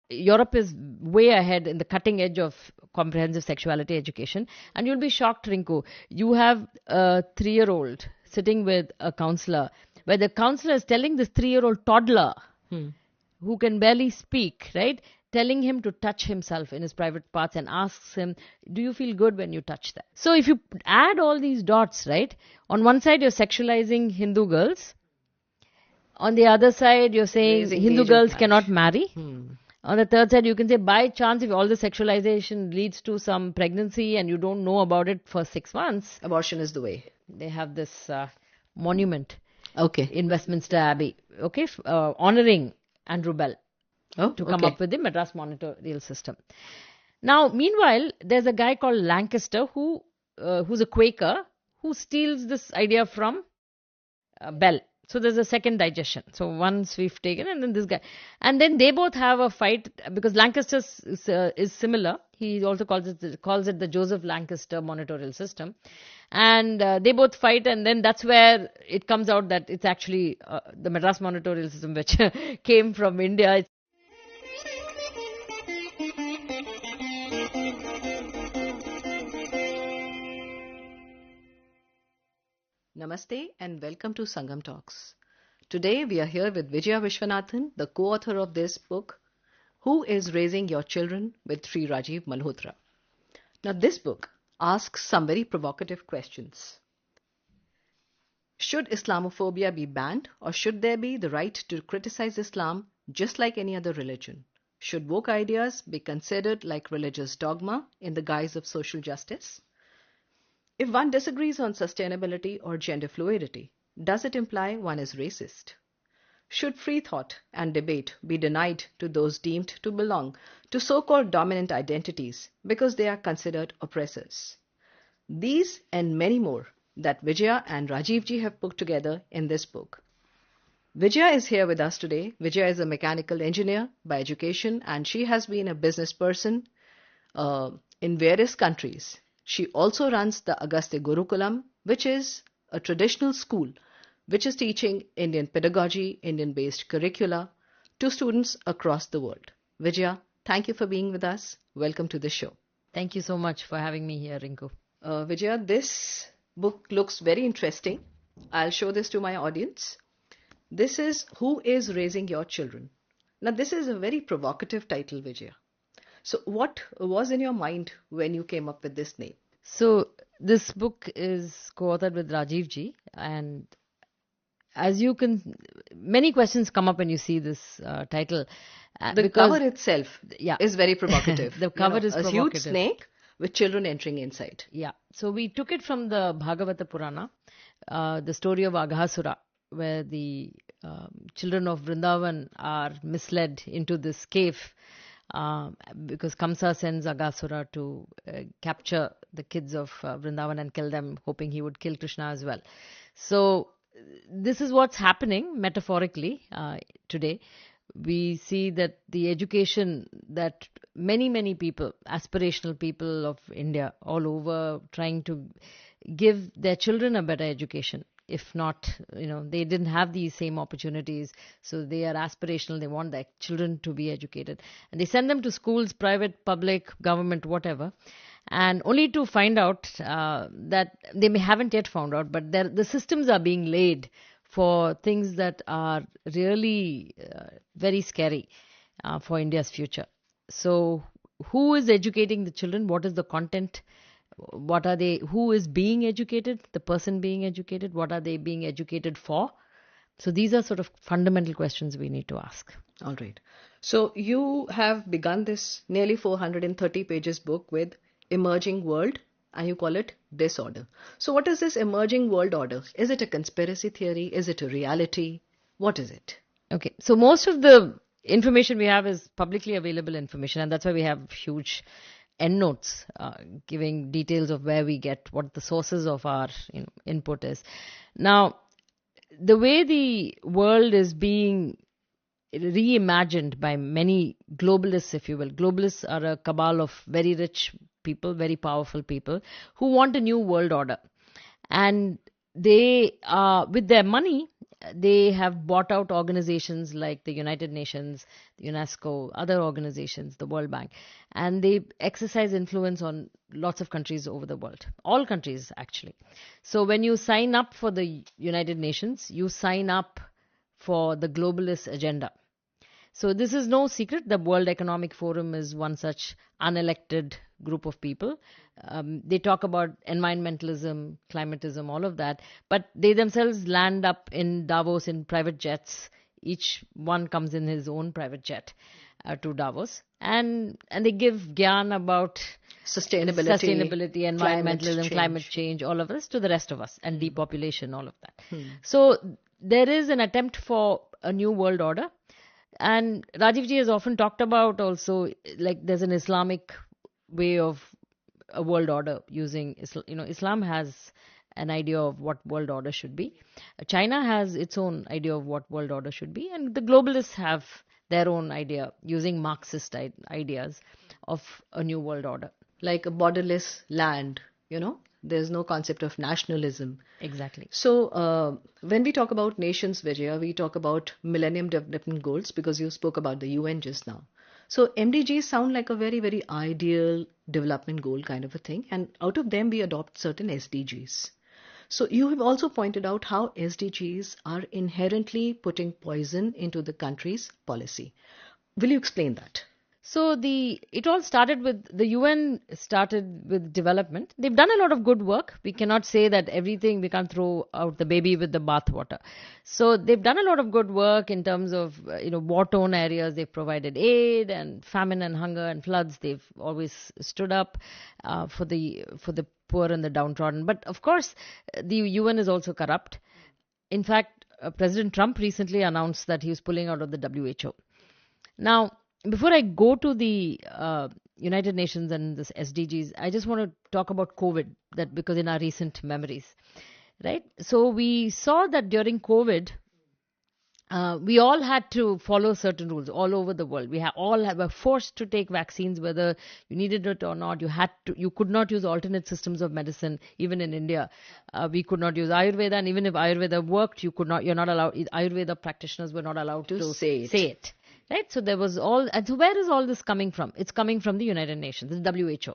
Europe is way ahead in the cutting edge of comprehensive sexuality education. And you'll be shocked, Rinku. You have a 3-year-old sitting with a counselor, where the counselor is telling this 3-year-old toddler who can barely speak, right? Telling him to touch himself in his private parts and asks him, do you feel good when you touch that? So if you add all these dots, right? On one side, you're sexualizing Hindu girls. On the other side, you're saying Raising Hindu age of girls marriage. cannot marry. On the third side, you can say by chance, if all the sexualization leads to some pregnancy and you don't know about it for 6 months, Abortion is the way. they have this monument Okay. in Westminster Abbey, okay, honoring Andrew Bell Oh, to come okay. up with the Madras Monitorial System. Now, meanwhile, there's a guy called Lancaster who's a Quaker who steals this idea from Bell. So there's a second digestion. So once we've taken, and then this guy, and then they both have a fight because Lancaster is similar. He also calls it the Joseph Lancaster Monitorial System, and they both fight, and then that's where it comes out that it's actually the Madras Monitorial System, which came from India. Namaste and welcome to Sangam Talks. Today we are here with Vijaya Vishwanathan, the co-author of this book, Who is Raising Your Children with Sri Rajiv Malhotra. Now this book asks some very provocative questions. Should Islamophobia be banned, or should there be the right to criticize Islam just like any other religion? Should woke ideas be considered like religious dogma in the guise of social justice? If one disagrees on sustainability or gender fluidity, does it imply one is racist? Should free thought and debate be denied to those deemed to belong to so-called dominant identities because they are considered oppressors? These and many more that Vijaya and Rajiv ji have put together in this book. Vijaya is here with us today. Vijaya is a mechanical engineer by education, and she has been a business person in various countries. She also runs the Agastya Gurukulam, which is a traditional school which is teaching Indian pedagogy, Indian-based curricula to students across the world. Vijaya, thank you for being with us. Welcome to the show. Thank you so much for having me here, Rinku. Vijaya, this book looks very interesting. I'll show this to my audience. This is Who is Raising Your Children? Now, this is a very provocative title, Vijaya. So what was in your mind when you came up with this name? So this book is co-authored with Rajiv ji, and as you can, many questions come up when you see this title. The cover itself is very provocative. The cover is a provocative. huge snake with children entering inside. Yeah. So we took it from the Bhagavata Purana, the story of Aghasura, where the children of Vrindavan are misled into this cave because Kamsa sends Aghasura to capture the kids of Vrindavan and kill them, hoping he would kill Krishna as well. So this is what's happening metaphorically today. We see that the education that many people, aspirational people of India all over, trying to give their children a better education. If not, they didn't have these same opportunities. So they are aspirational. They want their children to be educated. And they send them to schools, private, public, government, whatever. And only to find out that they haven't yet found out, but the systems are being laid for things that are really very scary for India's future. So who is educating the children? What is the content? What are they? Who is being educated? The person being educated? What are they being educated for? So these are sort of fundamental questions we need to ask. All right. So you have begun this nearly 430 pages book with Emerging World, and you call it Disorder. So what is this emerging world order? Is it a conspiracy theory? Is it a reality? What is it? Okay. So most of the information we have is publicly available information, and that's why we have huge endnotes giving details of where we get, what the sources of our input is. Now, the way the world is being reimagined by many globalists, if you will. Globalists are a cabal of very rich people, very powerful people who want a new world order. And they, with their money, they have bought out organizations like the United Nations, UNESCO, other organizations, the World Bank, and they exercise influence on lots of countries over the world, all countries actually. So when you sign up for the United Nations, you sign up for the globalist agenda. So this is no secret. The World Economic Forum is one such unelected group of people. They talk about environmentalism, climatism, all of that, but they themselves land up in Davos in private jets. Each one comes in his own private jet to Davos, and they give gyan about sustainability, environmentalism, climate change, all of us to the rest of us, and depopulation, all of that. So there is an attempt for a new world order. And Rajiv ji has often talked about also, like, there's an Islamic way of a world order using, Islam has an idea of what world order should be. China has its own idea of what world order should be. And the globalists have their own idea using Marxist ideas of a new world order. Like a borderless land, there's no concept of nationalism. Exactly. So when we talk about nations, Vijaya, we talk about Millennium Development Goals, because you spoke about the UN just now. So MDGs sound like a very, very ideal development goal kind of a thing. And out of them, we adopt certain SDGs. So you have also pointed out how SDGs are inherently putting poison into the country's policy. Will you explain that? So it all started with, the UN started with development. They've done a lot of good work. We cannot say that everything, we can't throw out the baby with the bathwater. So they've done a lot of good work in terms of, war-torn areas. They've provided aid, and famine and hunger and floods. They've always stood up for the poor and the downtrodden. But of course, the UN is also corrupt. In fact, President Trump recently announced that he was pulling out of the WHO. Now, before I go to the United Nations and this SDGs, I just want to talk about COVID, that because in our recent memories, right? So we saw that during COVID, we all had to follow certain rules all over the world. We were forced to take vaccines, whether you needed it or not. You could not use alternate systems of medicine. Even in India, we could not use Ayurveda, and even if Ayurveda worked, you're not allowed. Ayurveda practitioners were not allowed to say it. Right? So there was and so where is all this coming from? It's coming from the United Nations, the WHO.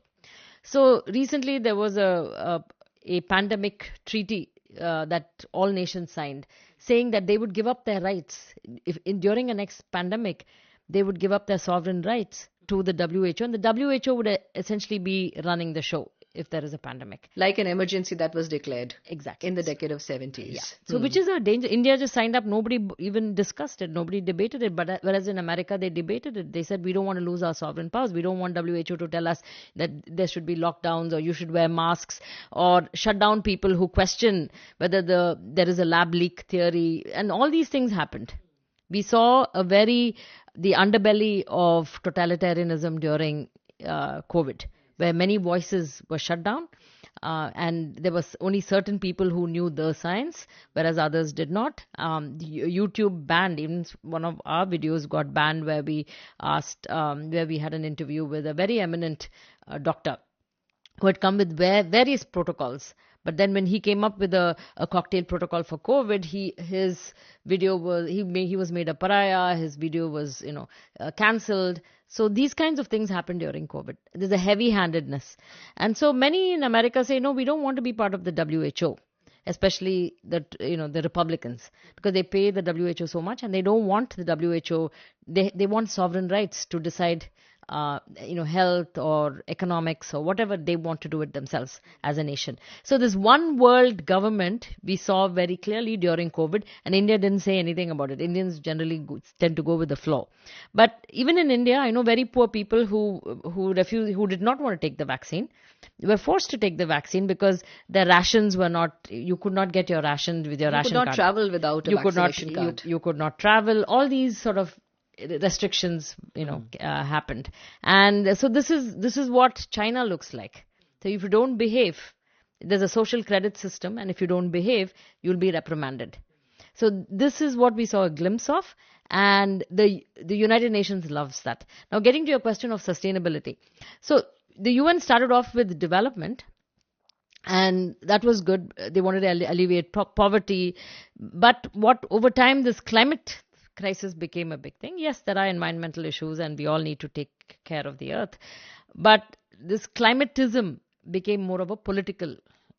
So recently there was a pandemic treaty that all nations signed, saying that they would give up their rights. During a next pandemic, they would give up their sovereign rights to the WHO, and the WHO would essentially be running the show if there is a pandemic. Like an emergency that was declared. Exactly. In the decade of 70s. Yeah. So which is a danger. India just signed up. Nobody even discussed it. Nobody debated it. But whereas in America, they debated it. They said, we don't want to lose our sovereign powers. We don't want WHO to tell us that there should be lockdowns, or you should wear masks, or shut down people who question whether there is a lab leak theory. And all these things happened. We saw the underbelly of totalitarianism during COVID, where many voices were shut down, and there was only certain people who knew the science, whereas others did not. YouTube banned, even one of our videos got banned, where we had an interview with a very eminent doctor who had come with various protocols. But then when he came up with a cocktail protocol for COVID, his video was, he was made a pariah, his video was, cancelled. So these kinds of things happened during COVID. There's a heavy-handedness. And so many in America say, no, we don't want to be part of the WHO, especially the Republicans, because they pay the WHO so much, and they don't want the WHO. They want sovereign rights to decide health or economics or whatever they want to do it themselves as a nation. So this one world government we saw very clearly during COVID, and India didn't say anything about it. Indians generally tend to go with the flow. But even in India, I know very poor people who did not want to take the vaccine. They were forced to take the vaccine because their rations were not, you could not get your rations with your ration card. You could not travel without a vaccination card. You could not travel. All these sort of restrictions, happened. And so this is what China looks like. So if you don't behave, there's a social credit system, and if you don't behave, you'll be reprimanded. So this is what we saw a glimpse of, and the United Nations loves that. Now, getting to your question of sustainability. So the UN started off with development, and that was good. They wanted to alleviate poverty, but what over time this climate crisis became a big thing. Yes, there are environmental issues, and we all need to take care of the earth, but this climatism became more of a political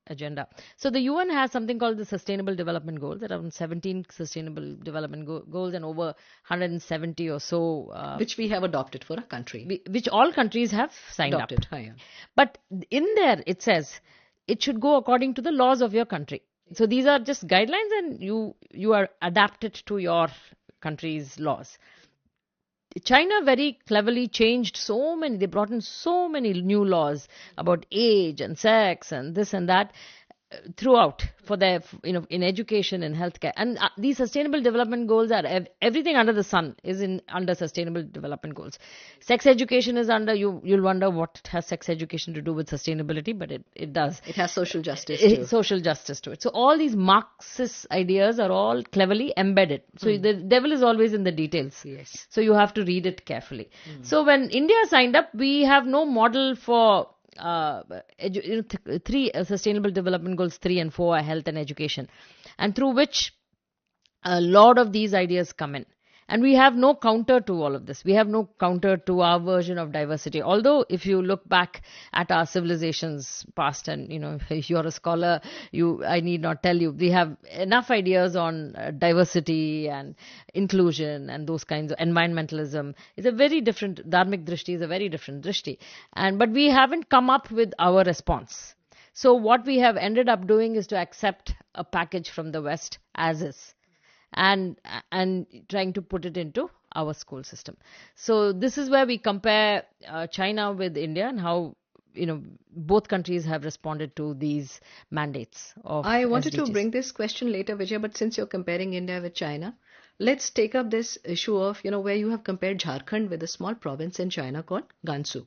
agenda. So the UN has something called the Sustainable Development Goals. There are around 17 Sustainable Development Goals and over 170 or so, which we have adopted for a country. Which all countries have signed adopted. up. But in there it says it should go according to the laws of your country. So these are just guidelines, and you are adapted to your country's laws. China very cleverly changed so many, they brought in so many new laws about age and sex and this and that throughout for their, in education and healthcare. And these sustainable development goals are everything under the sun is under sustainable development goals. Sex education is under, you'll wonder what has sex education to do with sustainability, but it does. It has social justice too. Social justice to it. So all these Marxist ideas are all cleverly embedded. So the devil is always in the details. Yes. So you have to read it carefully. So when India signed up, we have no model for three sustainable development goals, 3 and 4 are health and education, and through which a lot of these ideas come in. And we have no counter to all of this. We have no counter to our version of diversity. Although if you look back at our civilizations past, and if you're a scholar, I need not tell you, we have enough ideas on diversity and inclusion and those kinds of environmentalism. It's a very different, dharmic drishti is a very different drishti. But we haven't come up with our response. So what we have ended up doing is to accept a package from the West as is, and trying to put it into our school system. So this is where we compare China with India, and how both countries have responded to these mandates of I wanted SDGs. to bring this question later, Vijay, but since you're comparing India with China, let's take up this issue of where you have compared Jharkhand with a small province in China called Gansu.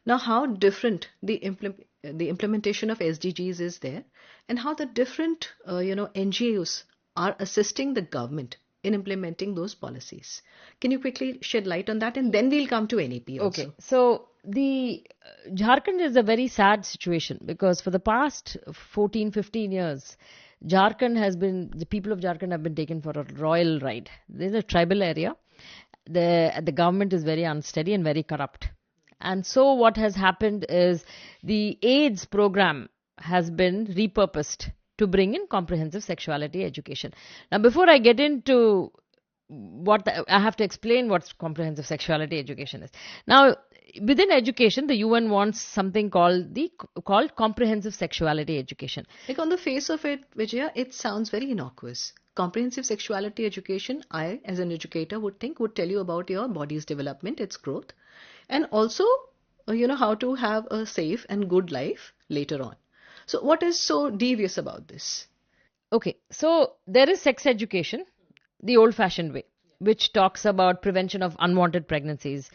Now, how different the implementation of SDGs is there, and how the different NGOs are assisting the government in implementing those policies. Can you quickly shed light on that, and then we'll come to NEP also. Okay, so the Jharkhand is a very sad situation, because for the past 14-15 years, the people of Jharkhand have been taken for a royal ride. There's a tribal area. The government is very unsteady and very corrupt. And so what has happened is the AIDS program has been repurposed to bring in comprehensive sexuality education. Now, before I get into I have to explain what comprehensive sexuality education is. Now, within education, the UN wants something called comprehensive sexuality education. Like on the face of it, Vijaya, it sounds very innocuous. Comprehensive sexuality education, I, as an educator, would tell you about your body's development, its growth, and also, how to have a safe and good life later on. So what is so devious about this? Okay, so there is sex education, the old-fashioned way, which talks about prevention of unwanted pregnancies,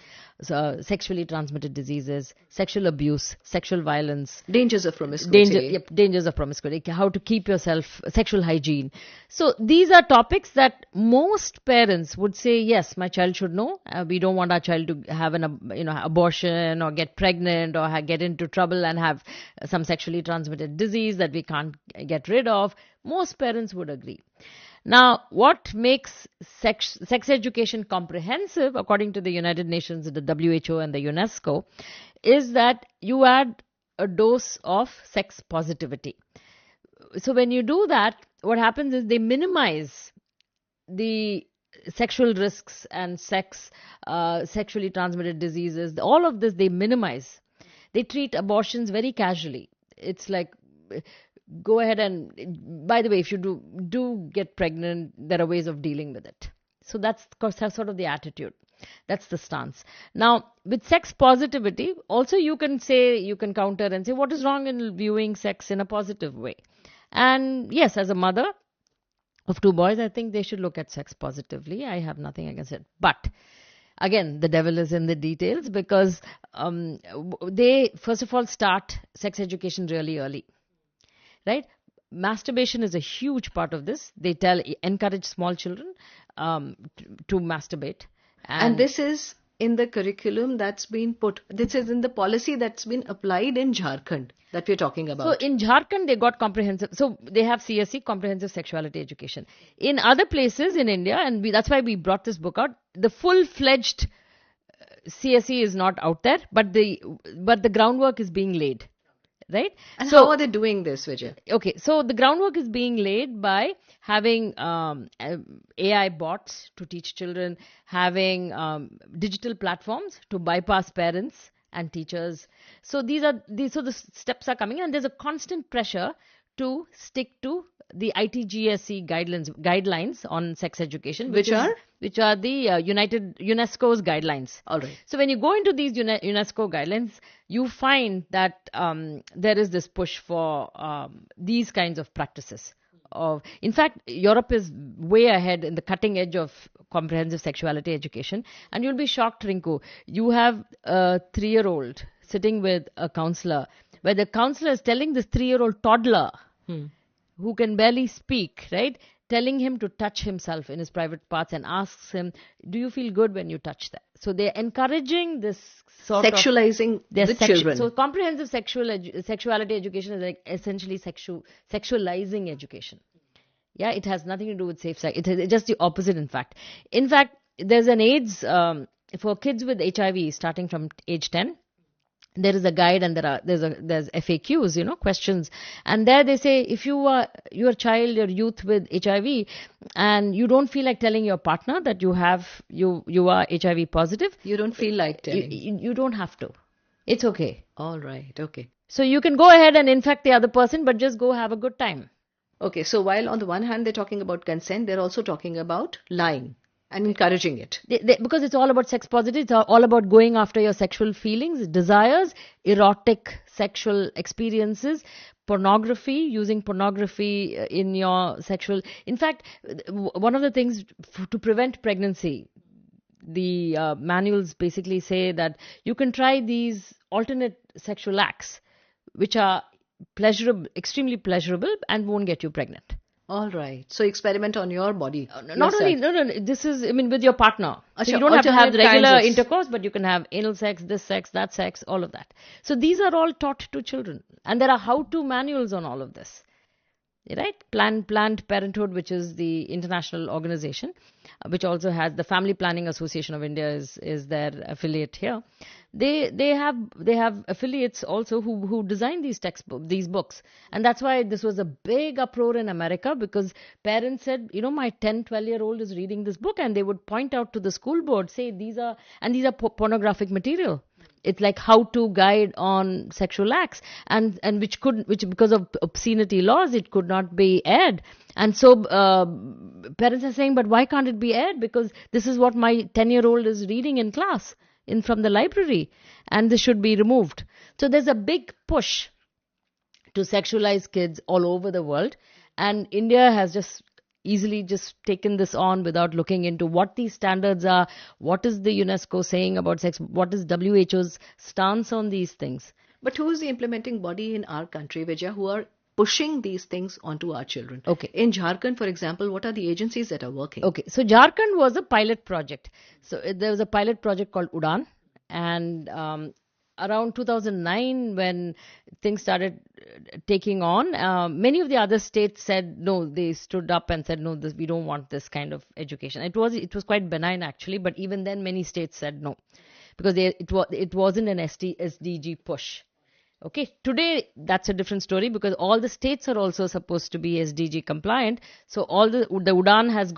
sexually transmitted diseases, sexual abuse, sexual violence. Dangers of promiscuity. Dangers of promiscuity, how to keep yourself, sexual hygiene. So these are topics that most parents would say, yes, my child should know. We don't want our child to have an abortion or get pregnant or get into trouble and have some sexually transmitted disease that we can't get rid of. Most parents would agree. Now, what makes sex education comprehensive, according to the United Nations, the WHO and the UNESCO, is that you add a dose of sex positivity. So when you do that, what happens is they minimize the sexual risks and sexually transmitted diseases. All of this they minimize. They treat abortions very casually. It's like, go ahead and, by the way, if you do get pregnant, there are ways of dealing with it. So that's sort of the attitude. That's the stance. Now, with sex positivity, also you can counter and say, what is wrong in viewing sex in a positive way? And yes, as a mother of 2 boys, I think they should look at sex positively. I have nothing against it. But again, the devil is in the details, because they, first of all, start sex education really early. Right? Masturbation is a huge part of this. They encourage small children to masturbate. And this is in the curriculum that's been put. This is in the policy that's been applied in Jharkhand that we're talking So about. in Jharkhand, they got comprehensive. So they have CSE, comprehensive sexuality education. In other places in India, and that's why we brought this book out. The full-fledged CSE is not out there, but the groundwork is being laid, right? And So how are they doing this, Vijay? okay, so the groundwork is being laid by having AI bots to teach children, having digital platforms to bypass parents and teachers. So so the steps are coming, and there's a constant pressure to stick to the ITGSE guidelines on sex education, which are the UNESCO's guidelines. All right. So when you go into these UNESCO guidelines, you find that there is this push for these kinds of practices. In fact, Europe is way ahead in the cutting edge of comprehensive sexuality education. And you'll be shocked, Rinku. You have a 3-year-old sitting with a counselor, where the counselor is telling this 3-year-old toddler who can barely speak, right? Telling him to touch himself in his private parts and asks him, do you feel good when you touch that? So they're encouraging this sort Sexualizing of their the children. So comprehensive sexuality education is like essentially sexualizing education. Yeah, it has nothing to do with safe sex. It's just the opposite, in fact. In fact, there's an AIDS for kids with HIV starting from age 10. There is a guide, and there's FAQs, questions, and there they say if your child, your youth with HIV, and you don't feel like telling your partner that you are HIV positive, You don't feel like telling. you don't have to. It's okay. All right. Okay. So you can go ahead and infect the other person, but just go have a good time. Okay. So while on the one hand they're talking about consent, they're also talking about lying and encouraging it. Because it's all about sex positive. It's all about going after your sexual feelings, desires, erotic sexual experiences, pornography, using pornography in your sexual. In fact, one of the things to prevent pregnancy, the manuals basically say that you can try these alternate sexual acts, which are pleasurable, extremely pleasurable, and won't get you pregnant. All right. So experiment on your body. Not only, no, this is, with your partner. So Achha, you don't have to have the regular kinds of- intercourse, but you can have anal sex, this sex, that sex, all of that. So these are all taught to children. And there are how-to manuals on all of this. Right? Planned Parenthood, which is the international organization, which also has the Family Planning Association of India is their affiliate here. They have affiliates also who design these books, and that's why this was a big uproar in America, because parents said, my 10-12-year-old is reading this book, and they would point out to the school board, say these are pornographic material. It's like how to guide on sexual acts, and which because of obscenity laws, it could not be aired. And so parents are saying, but why can't it be aired? Because this is what my 10-year-old is reading in class from the library, and this should be removed. So there's a big push to sexualize kids all over the world, and India has just easily just taken this on without looking into what these standards are, what is the UNESCO saying about sex, what is WHO's stance on these things. But who is the implementing body in our country, Vijay, who are pushing these things onto our children? Okay. In Jharkhand, for example, what are the agencies that are working? Okay, so Jharkhand was a pilot project. So there was a pilot project called UDAN, and around 2009, when things started taking on, many of the other states said no. They stood up and said no, we don't want this kind of education. It was quite benign actually, but even then many states said no, because it wasn't an SDG push. Okay, today that's a different story, because all the states are also supposed to be SDG compliant. So all the UDAN has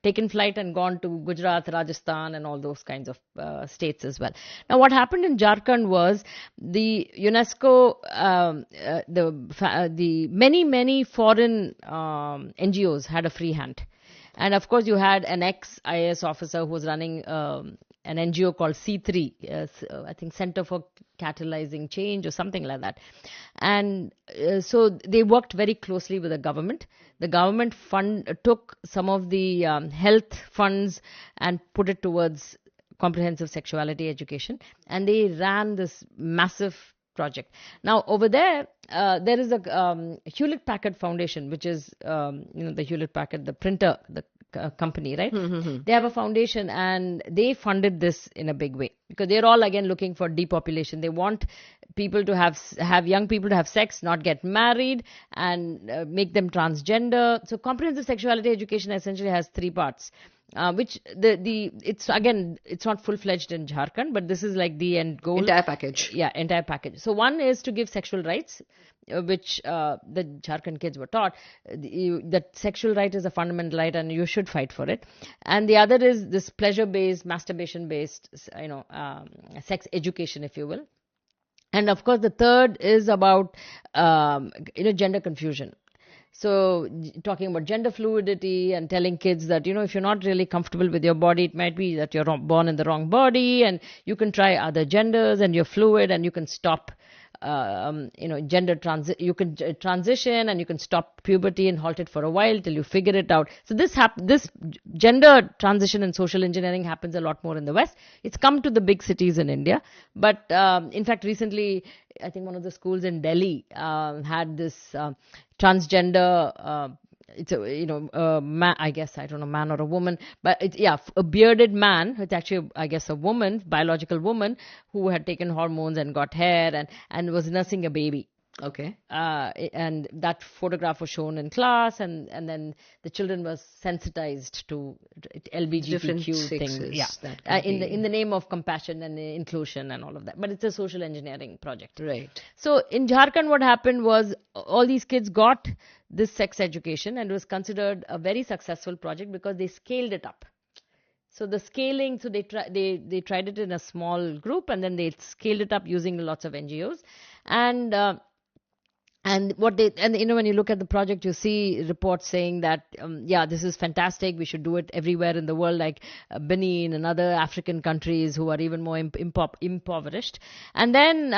taken flight and gone to Gujarat, Rajasthan, and all those kinds of states as well. Now, what happened in Jharkhand was the UNESCO, the many foreign NGOs had a free hand. And of course, you had an ex-IAS officer who was running an NGO called C3, I think Center for Catalyzing Change or something like that. And so they worked very closely with the government. The government took some of the health funds and put it towards comprehensive sexuality education. And they ran this massive project. Now, over there, there is a Hewlett-Packard Foundation, which is, the Hewlett-Packard, the printer, the company, right? They have a foundation and they funded this in a big way because they're all again looking for depopulation. They want people to have young people to have sex, not get married, and make them transgender. So comprehensive sexuality education essentially has three parts. Which it's not full-fledged in Jharkhand, but this is like the end goal. Entire package. Yeah, entire package. So one is to give sexual rights, which the Jharkhand kids were taught that sexual right is a fundamental right and you should fight for it. And the other is this pleasure-based, masturbation-based, sex education, if you will. And of course, the third is about gender confusion. So talking about gender fluidity and telling kids that, if you're not really comfortable with your body, it might be that you're born in the wrong body and you can try other genders and you're fluid and you can stop, you can transition and you can stop puberty and halt it for a while till you figure it out. So this gender transition and social engineering happens a lot more in the West. It's come to the big cities in India. But in fact, recently, I think one of the schools in Delhi had this transgender, it's a man, I guess, I don't know, man or a woman, but a bearded man. It's actually, I guess, a woman, biological woman who had taken hormones and got hair and was nursing a baby. Okay. And that photograph was shown in class, and then the children were sensitized to LGBTQ things. Yeah, in the name of compassion and inclusion and all of that. But it's a social engineering project. Right. So in Jharkhand, what happened was all these kids got this sex education, and it was considered a very successful project because they scaled it up. So the scaling, so they tried it in a small group, and then they scaled it up using lots of NGOs, and when you look at the project, you see reports saying that, this is fantastic. We should do it everywhere in the world, like Benin and other African countries who are even more impoverished. And then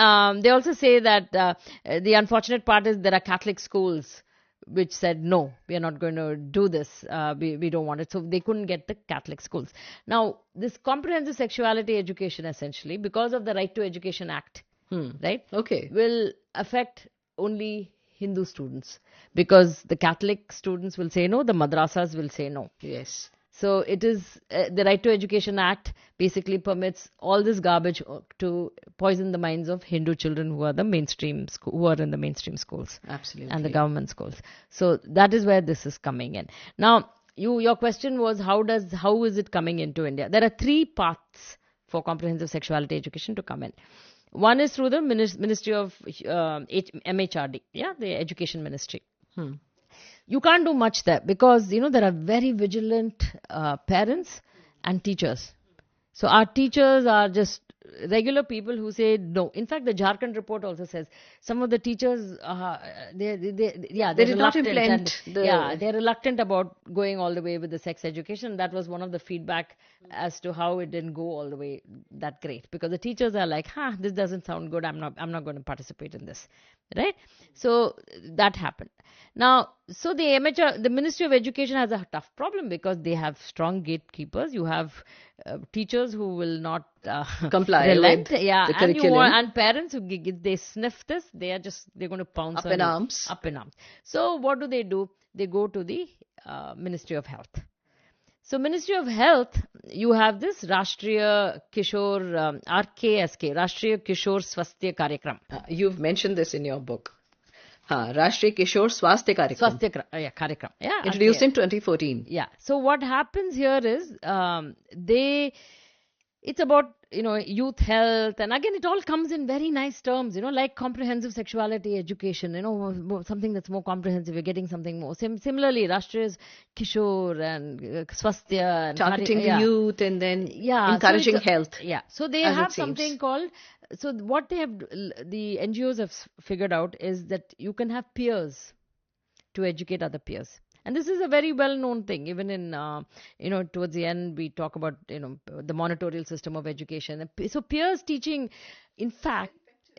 they also say that the unfortunate part is there are Catholic schools which said, no, we are not going to do this. We don't want it. So they couldn't get the Catholic schools. Now, this comprehensive sexuality education, essentially, because of the Right to Education Act, right? Okay. Will affect only Hindu students, because the Catholic students will say no, the madrasas will say no. Yes. So it is the Right to Education Act basically permits all this garbage to poison the minds of Hindu children who are in the mainstream schools. Absolutely. And the government schools. So that is where this is coming in. Now, your question was how is it coming into India? There are three paths for comprehensive sexuality education to come in. One is through the Ministry of MHRD, the Education Ministry. You can't do much there because, there are very vigilant parents and teachers. So our teachers are just regular people who say no. In fact, the Jharkhand report also says some of the teachers, they did not implement. They're reluctant about going all the way with the sex education. That was one of the feedback as to how it didn't go all the way that great, because the teachers are like, this doesn't sound good. I'm not going to participate in this, right? So that happened. Now, so the Ministry of Education has a tough problem because they have strong gatekeepers. You have teachers who will not comply with the curriculum, and parents who they sniff this, they're going to pounce up in arms. So what do? They go to the Ministry of Health. So Ministry of Health, you have this Rashtriya Kishore RKSK, Rashtriya Kishore Swasthya Karyakram. You've mentioned this in your book. Rashtriya Kishore Swasthya Karyakram. Karyakram. Yeah, introduced in 2014. Yeah. So what happens here is it's about youth health, and again it all comes in very nice terms, like comprehensive sexuality education, something that's more comprehensive. You're getting something more. Similarly, Rashtriya's Kishore and Swasthya, and targeting the youth, and then encouraging health. Yeah. So they have something called. So what the NGOs have figured out is that you can have peers to educate other peers. And this is a very well-known thing. Even in, towards the end, we talk about, the monitorial system of education. So peers teaching, in fact,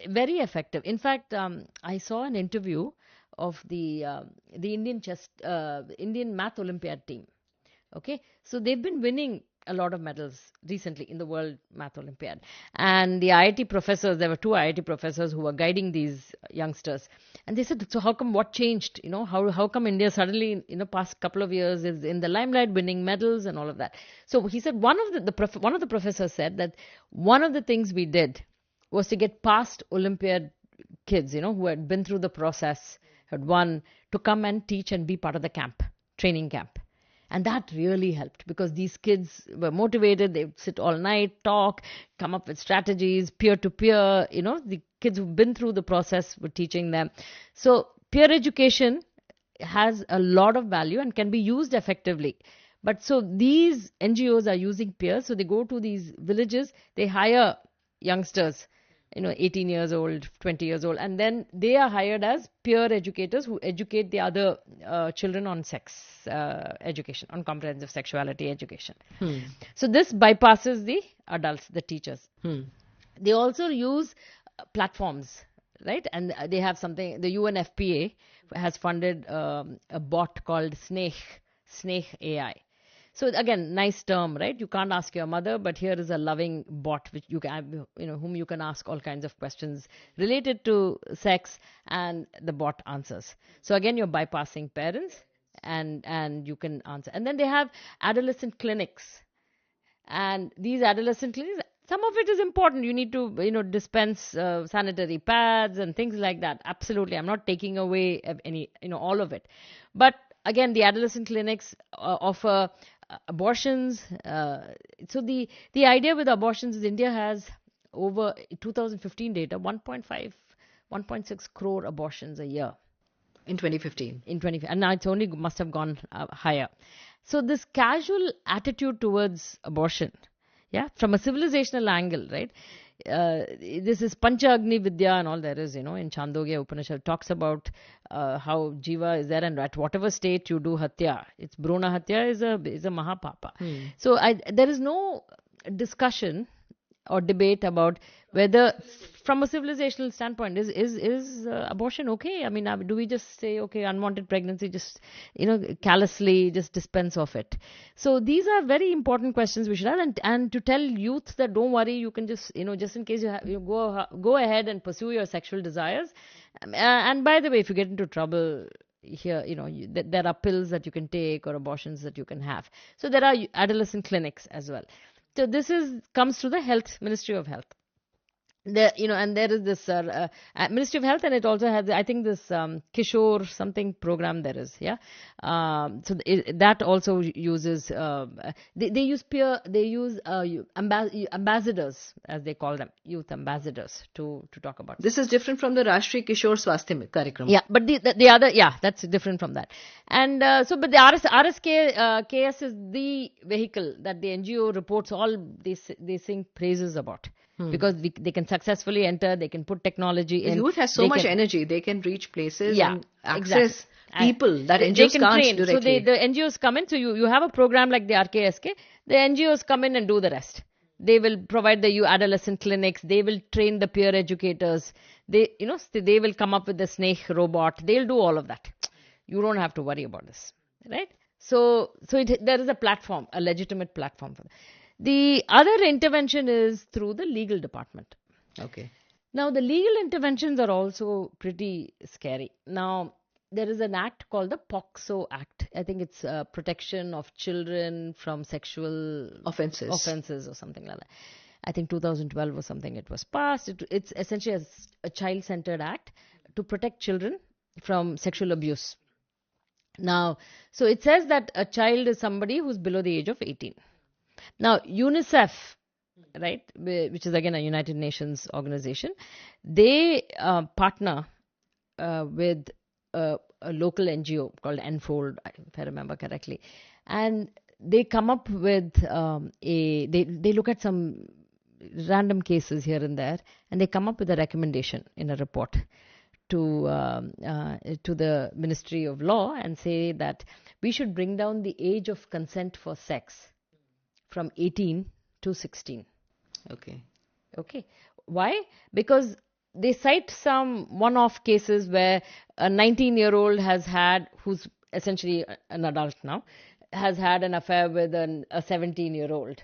very effective. In fact, I saw an interview of the Indian Indian Math Olympiad team. Okay, so they've been winning a lot of medals recently in the World Math Olympiad. And the IIT professors, there were two IIT professors who were guiding these youngsters. And they said, so how come, what changed? How come India suddenly, past couple of years is in the limelight, winning medals and all of that? So he said, one of the professors said that one of the things we did was to get past Olympiad kids, who had been through the process, had won, to come and teach and be part of the camp, training camp. And that really helped because these kids were motivated. They would sit all night, talk, come up with strategies, peer to peer. The kids who've been through the process were teaching them. So peer education has a lot of value and can be used effectively. But so these NGOs are using peers. So they go to these villages, they hire youngsters, 18 years old, 20 years old, and then they are hired as peer educators who educate the other children on sex education, on comprehensive sexuality education. So this bypasses the adults, the teachers. They also use platforms, right? And they have something, the UNFPA has funded a bot called Sneh AI. So again, nice term, right? You can't ask your mother, but here is a loving bot which you can, whom you can ask all kinds of questions related to sex, and the bot answers. So again, you're bypassing parents, and you can answer. And then they have adolescent clinics, and these adolescent clinics, some of it is important. You need to, dispense sanitary pads and things like that. Absolutely, I'm not taking away any, all of it, but again, the adolescent clinics offer abortions. So the idea with abortions is India has over 2015 data 1.6 crore abortions a year in 2015. And now it's only must have gone higher. So this casual attitude towards abortion, from a civilizational angle, right? This is Pancha Agni Vidya and all there is, in Chandogya Upanishad talks about how Jiva is there, and at whatever state you do Hatya, it's Bruna Hatya is a Mahapapa. So there is no discussion or debate about whether, from a civilizational standpoint, is abortion okay? I mean, do we just say, okay, unwanted pregnancy, just, callously just dispense of it? So these are very important questions we should have, and to tell youth that don't worry, you can just, just in case you go ahead and pursue your sexual desires. And by the way, if you get into trouble here, there are pills that you can take or abortions that you can have. So there are adolescent clinics as well. So this comes through the Ministry of Health. And there is this Ministry of Health, and it also has, I think, this Kishore something program there is, so that also uses, they use ambassadors, as they call them, youth ambassadors to talk about. This is different from the Rashtriya Kishore Swasthya Karyakram. Yeah, but the other, that's different from that. And but the KS is the vehicle that the NGO reports all they sing praises about. Because they can successfully enter, they can put technology in. The youth has so much energy, they can reach places and access people that NGOs can can't train. directly. So the NGOs come in, so you have a program like the RKSK, the NGOs come in and do the rest. They will provide the adolescent clinics, they will train the peer educators, they will come up with the Snake robot, they'll do all of that. You don't have to worry about this, right? So there is a platform, a legitimate platform for that. The other intervention is through the legal department. Okay. Now, the legal interventions are also pretty scary. Now, there is an act called the POCSO Act. I think it's protection of children from sexual offenses or something like that. I think 2012 or something it was passed. It's essentially a child-centered act to protect children from sexual abuse. Now, so it says that a child is somebody who's below the age of 18. Now, UNICEF, right, which is again a United Nations organization, they partner with a local NGO called Enfold, if I remember correctly, and they come up with they look at some random cases here and there, and they come up with a recommendation in a report to the Ministry of Law and say that we should bring down the age of consent for sex from 18 to 16. Okay. Why? Because they cite some one-off cases where a 19-year-old who's essentially an adult now, has had an affair with a 17-year-old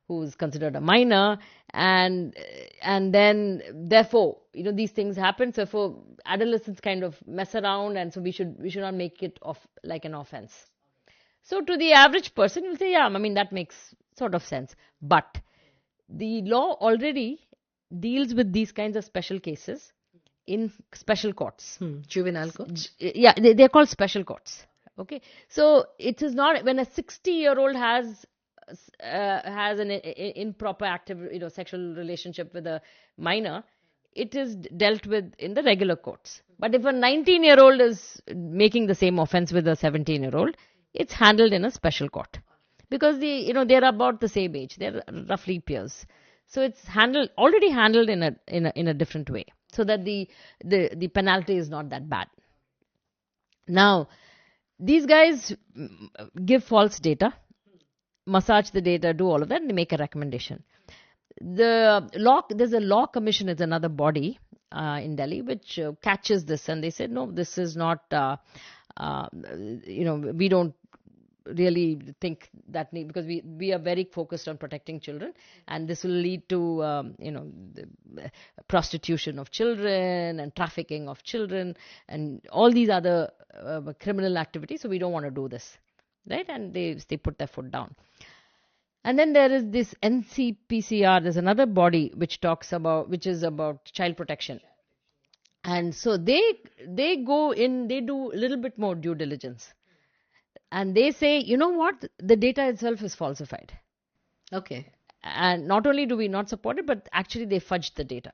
who's considered a minor, and then therefore these things happen. So for adolescents kind of mess around, and so we should not make it like an offense. So to the average person, you'll say, yeah, I mean, that makes sort of sense. But the law already deals with these kinds of special cases in special courts. Juvenile courts? Yeah, they're called special courts. Okay. So it is not when a 60-year-old has an improper active sexual relationship with a minor, it is dealt with in the regular courts. But if a 19-year-old is making the same offense with a 17-year-old, it's handled in a special court, because they're about the same age. They're roughly peers. So it's already handled in a different way, so that the penalty is not that bad. Now, these guys give false data, massage the data, do all of that, and they make a recommendation. There's a law commission, is another body in Delhi which catches this, and they said, no, this is not. We don't really think that because we are very focused on protecting children, and this will lead to the prostitution of children and trafficking of children and all these other criminal activities, so we don't want to do this, right? And they put their foot down. And then there is this NCPCR. There's another body which is about child protection, and so they go in, they do a little bit more due diligence. And they say, you know what? The data itself is falsified. Okay. And not only do we not support it, but actually they fudged the data.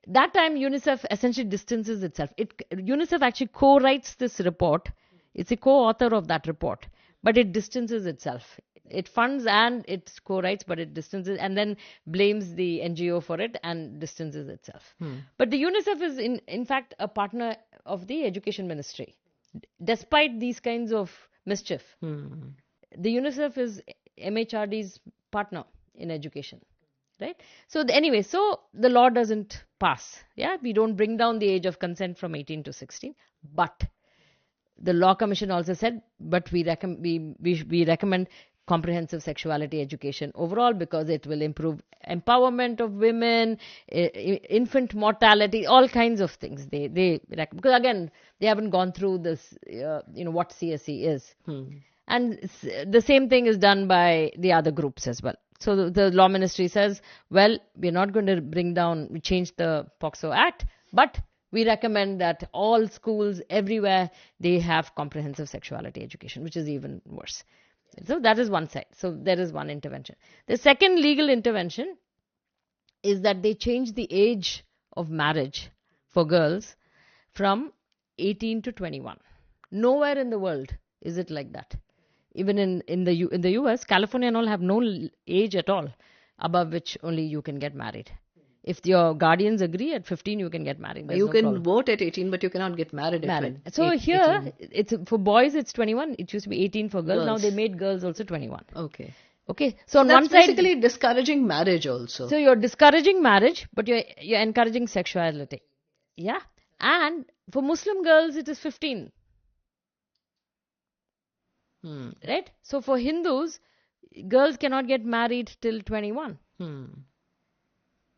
That time, UNICEF essentially distances itself. UNICEF actually co-writes this report. It's a co-author of that report, but it distances itself. It funds and it co-writes, but it distances and then blames the NGO for it and distances itself. But the UNICEF is in fact a partner of the Education Ministry. Despite these kinds of mischief, the UNICEF is MHRD's partner in education, right? So anyway, so the law doesn't pass. Yeah, we don't bring down the age of consent from 18 to 16. But the Law Commission also said, but we recommend comprehensive sexuality education overall, because it will improve empowerment of women, infant mortality, all kinds of things. Because again, they haven't gone through this, what CSE is. And the same thing is done by the other groups as well. So the Law Ministry says, well, we're not going to change the POCSO Act, but we recommend that all schools everywhere, they have comprehensive sexuality education, which is even worse. So that is one side. So there is one intervention. The second legal intervention is that they change the age of marriage for girls from 18 to 21. Nowhere in the world is it like that. Even in the US, California and all have no age at all above which only you can get married. If your guardians agree, at 15 you can get married. There's you no can problem. Vote at 18, but you cannot get married at 18. So here, it's for boys it's 21. It used to be 18 for girls. Now they made girls also 21. Okay. So on that's one side, basically discouraging marriage also. So you're discouraging marriage, but you're encouraging sexuality. Yeah. And for Muslim girls, it is 15. Right? So for Hindus, girls cannot get married till 21.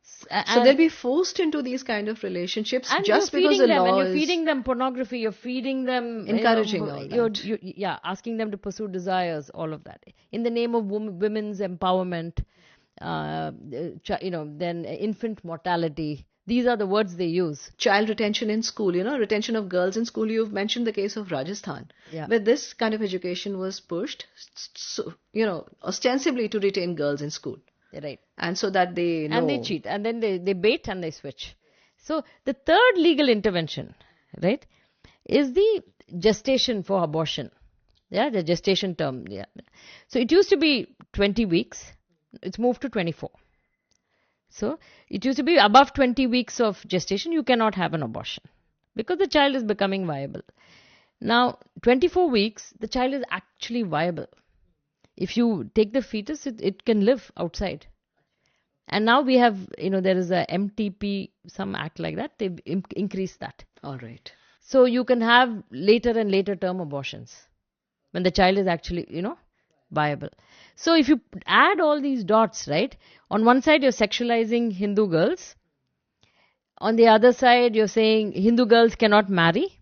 So they'll be forced into these kind of relationships and just because the law you're feeding them pornography, you're feeding them encouraging all that. Asking them to pursue desires, all of that in the name of women's empowerment. Then infant mortality. These are the words they use. Child retention in school, retention of girls in school. You've mentioned the case of Rajasthan, where this kind of education was pushed, ostensibly to retain girls in school. Right. And so that they know. And they cheat. And then they bait and they switch. So the third legal intervention, right, is the gestation for abortion. Yeah, the gestation term. Yeah. So it used to be 20 weeks. It's moved to 24. So it used to be above 20 weeks of gestation, you cannot have an abortion because the child is becoming viable. Now, 24 weeks, the child is actually viable. If you take the fetus, it can live outside. And now we have, there is a MTP, some act like that. They've increased that. All right. So you can have later and later term abortions. when the child is actually, viable. So if you add all these dots, right, on one side you're sexualizing Hindu girls, on the other side you're saying Hindu girls cannot marry.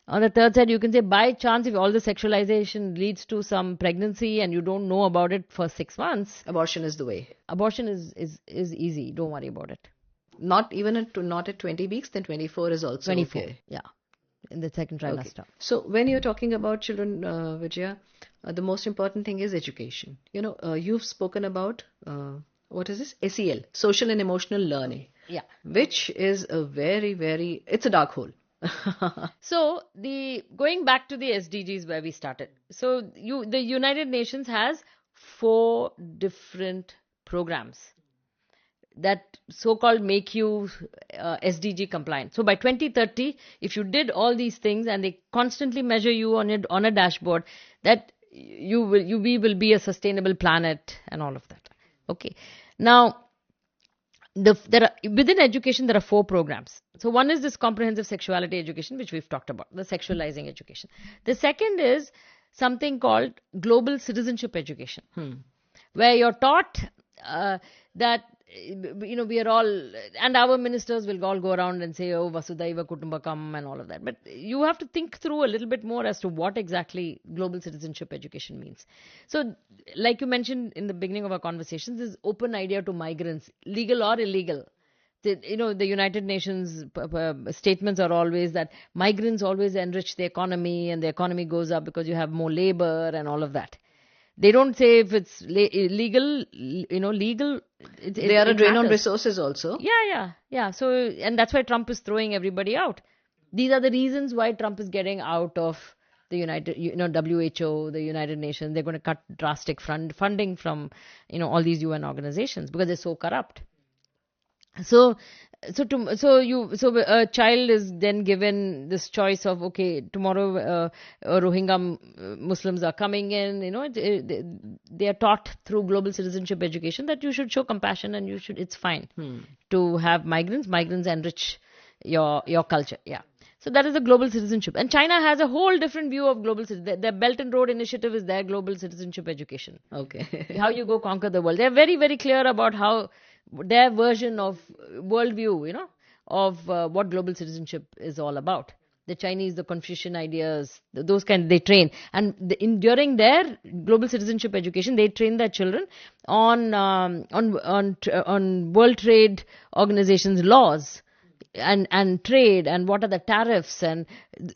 On the third side, you can say by chance, if all the sexualization leads to some pregnancy and you don't know about it for 6 months, Abortion is the way. abortion is easy. Don't worry about it. Not even not at 20 weeks, then 24 is also 24, okay. yeah, in the second Okay. trimester. So when you're talking about children, Vijaya, the most important thing is education. You've spoken about what is this? SEL, social and emotional learning, Yeah. which is a very, it's a dark hole. So going back to the SDGs where we started. So the United Nations has 4 different programs that so-called make you SDG compliant. So by 2030, if you did all these things and they constantly measure you on a dashboard, that we will be a sustainable planet and all of that. Okay. Now, within education, there are 4 programs. So one is this comprehensive sexuality education, which we've talked about, the sexualizing education. The second is something called global citizenship education, where you're taught that we are all, and our ministers will all go around and say, oh, Vasudhaiva Kutumbakam and all of that. But you have to think through a little bit more as to what exactly global citizenship education means. So, like you mentioned in the beginning of our conversations, this open idea to migrants, legal or illegal. The United Nations statements are always that migrants always enrich the economy and the economy goes up because you have more labor and all of that. They don't say if it's legal, legal. They are a drain on matters. resources also. Yeah. So, and that's why Trump is throwing everybody out. These are the reasons why Trump is getting out of the WHO, the United Nations. They're going to cut drastic funding from, all these UN organizations because they're so corrupt. So a child is then given this choice of, okay, tomorrow Rohingya Muslims are coming in, they are taught through global citizenship education that you should show compassion and it's fine to have migrants enrich your culture. Yeah. So that is the global citizenship. And China has a whole different view of global citizenship. Their Belt and Road Initiative is their global citizenship education. Okay. How you go conquer the world. They're very, very clear about how their version of worldview, of what global citizenship is all about. The Chinese, the Confucian ideas, those they train. And during their global citizenship education, they train their children on World Trade Organization's laws and trade and what are the tariffs, and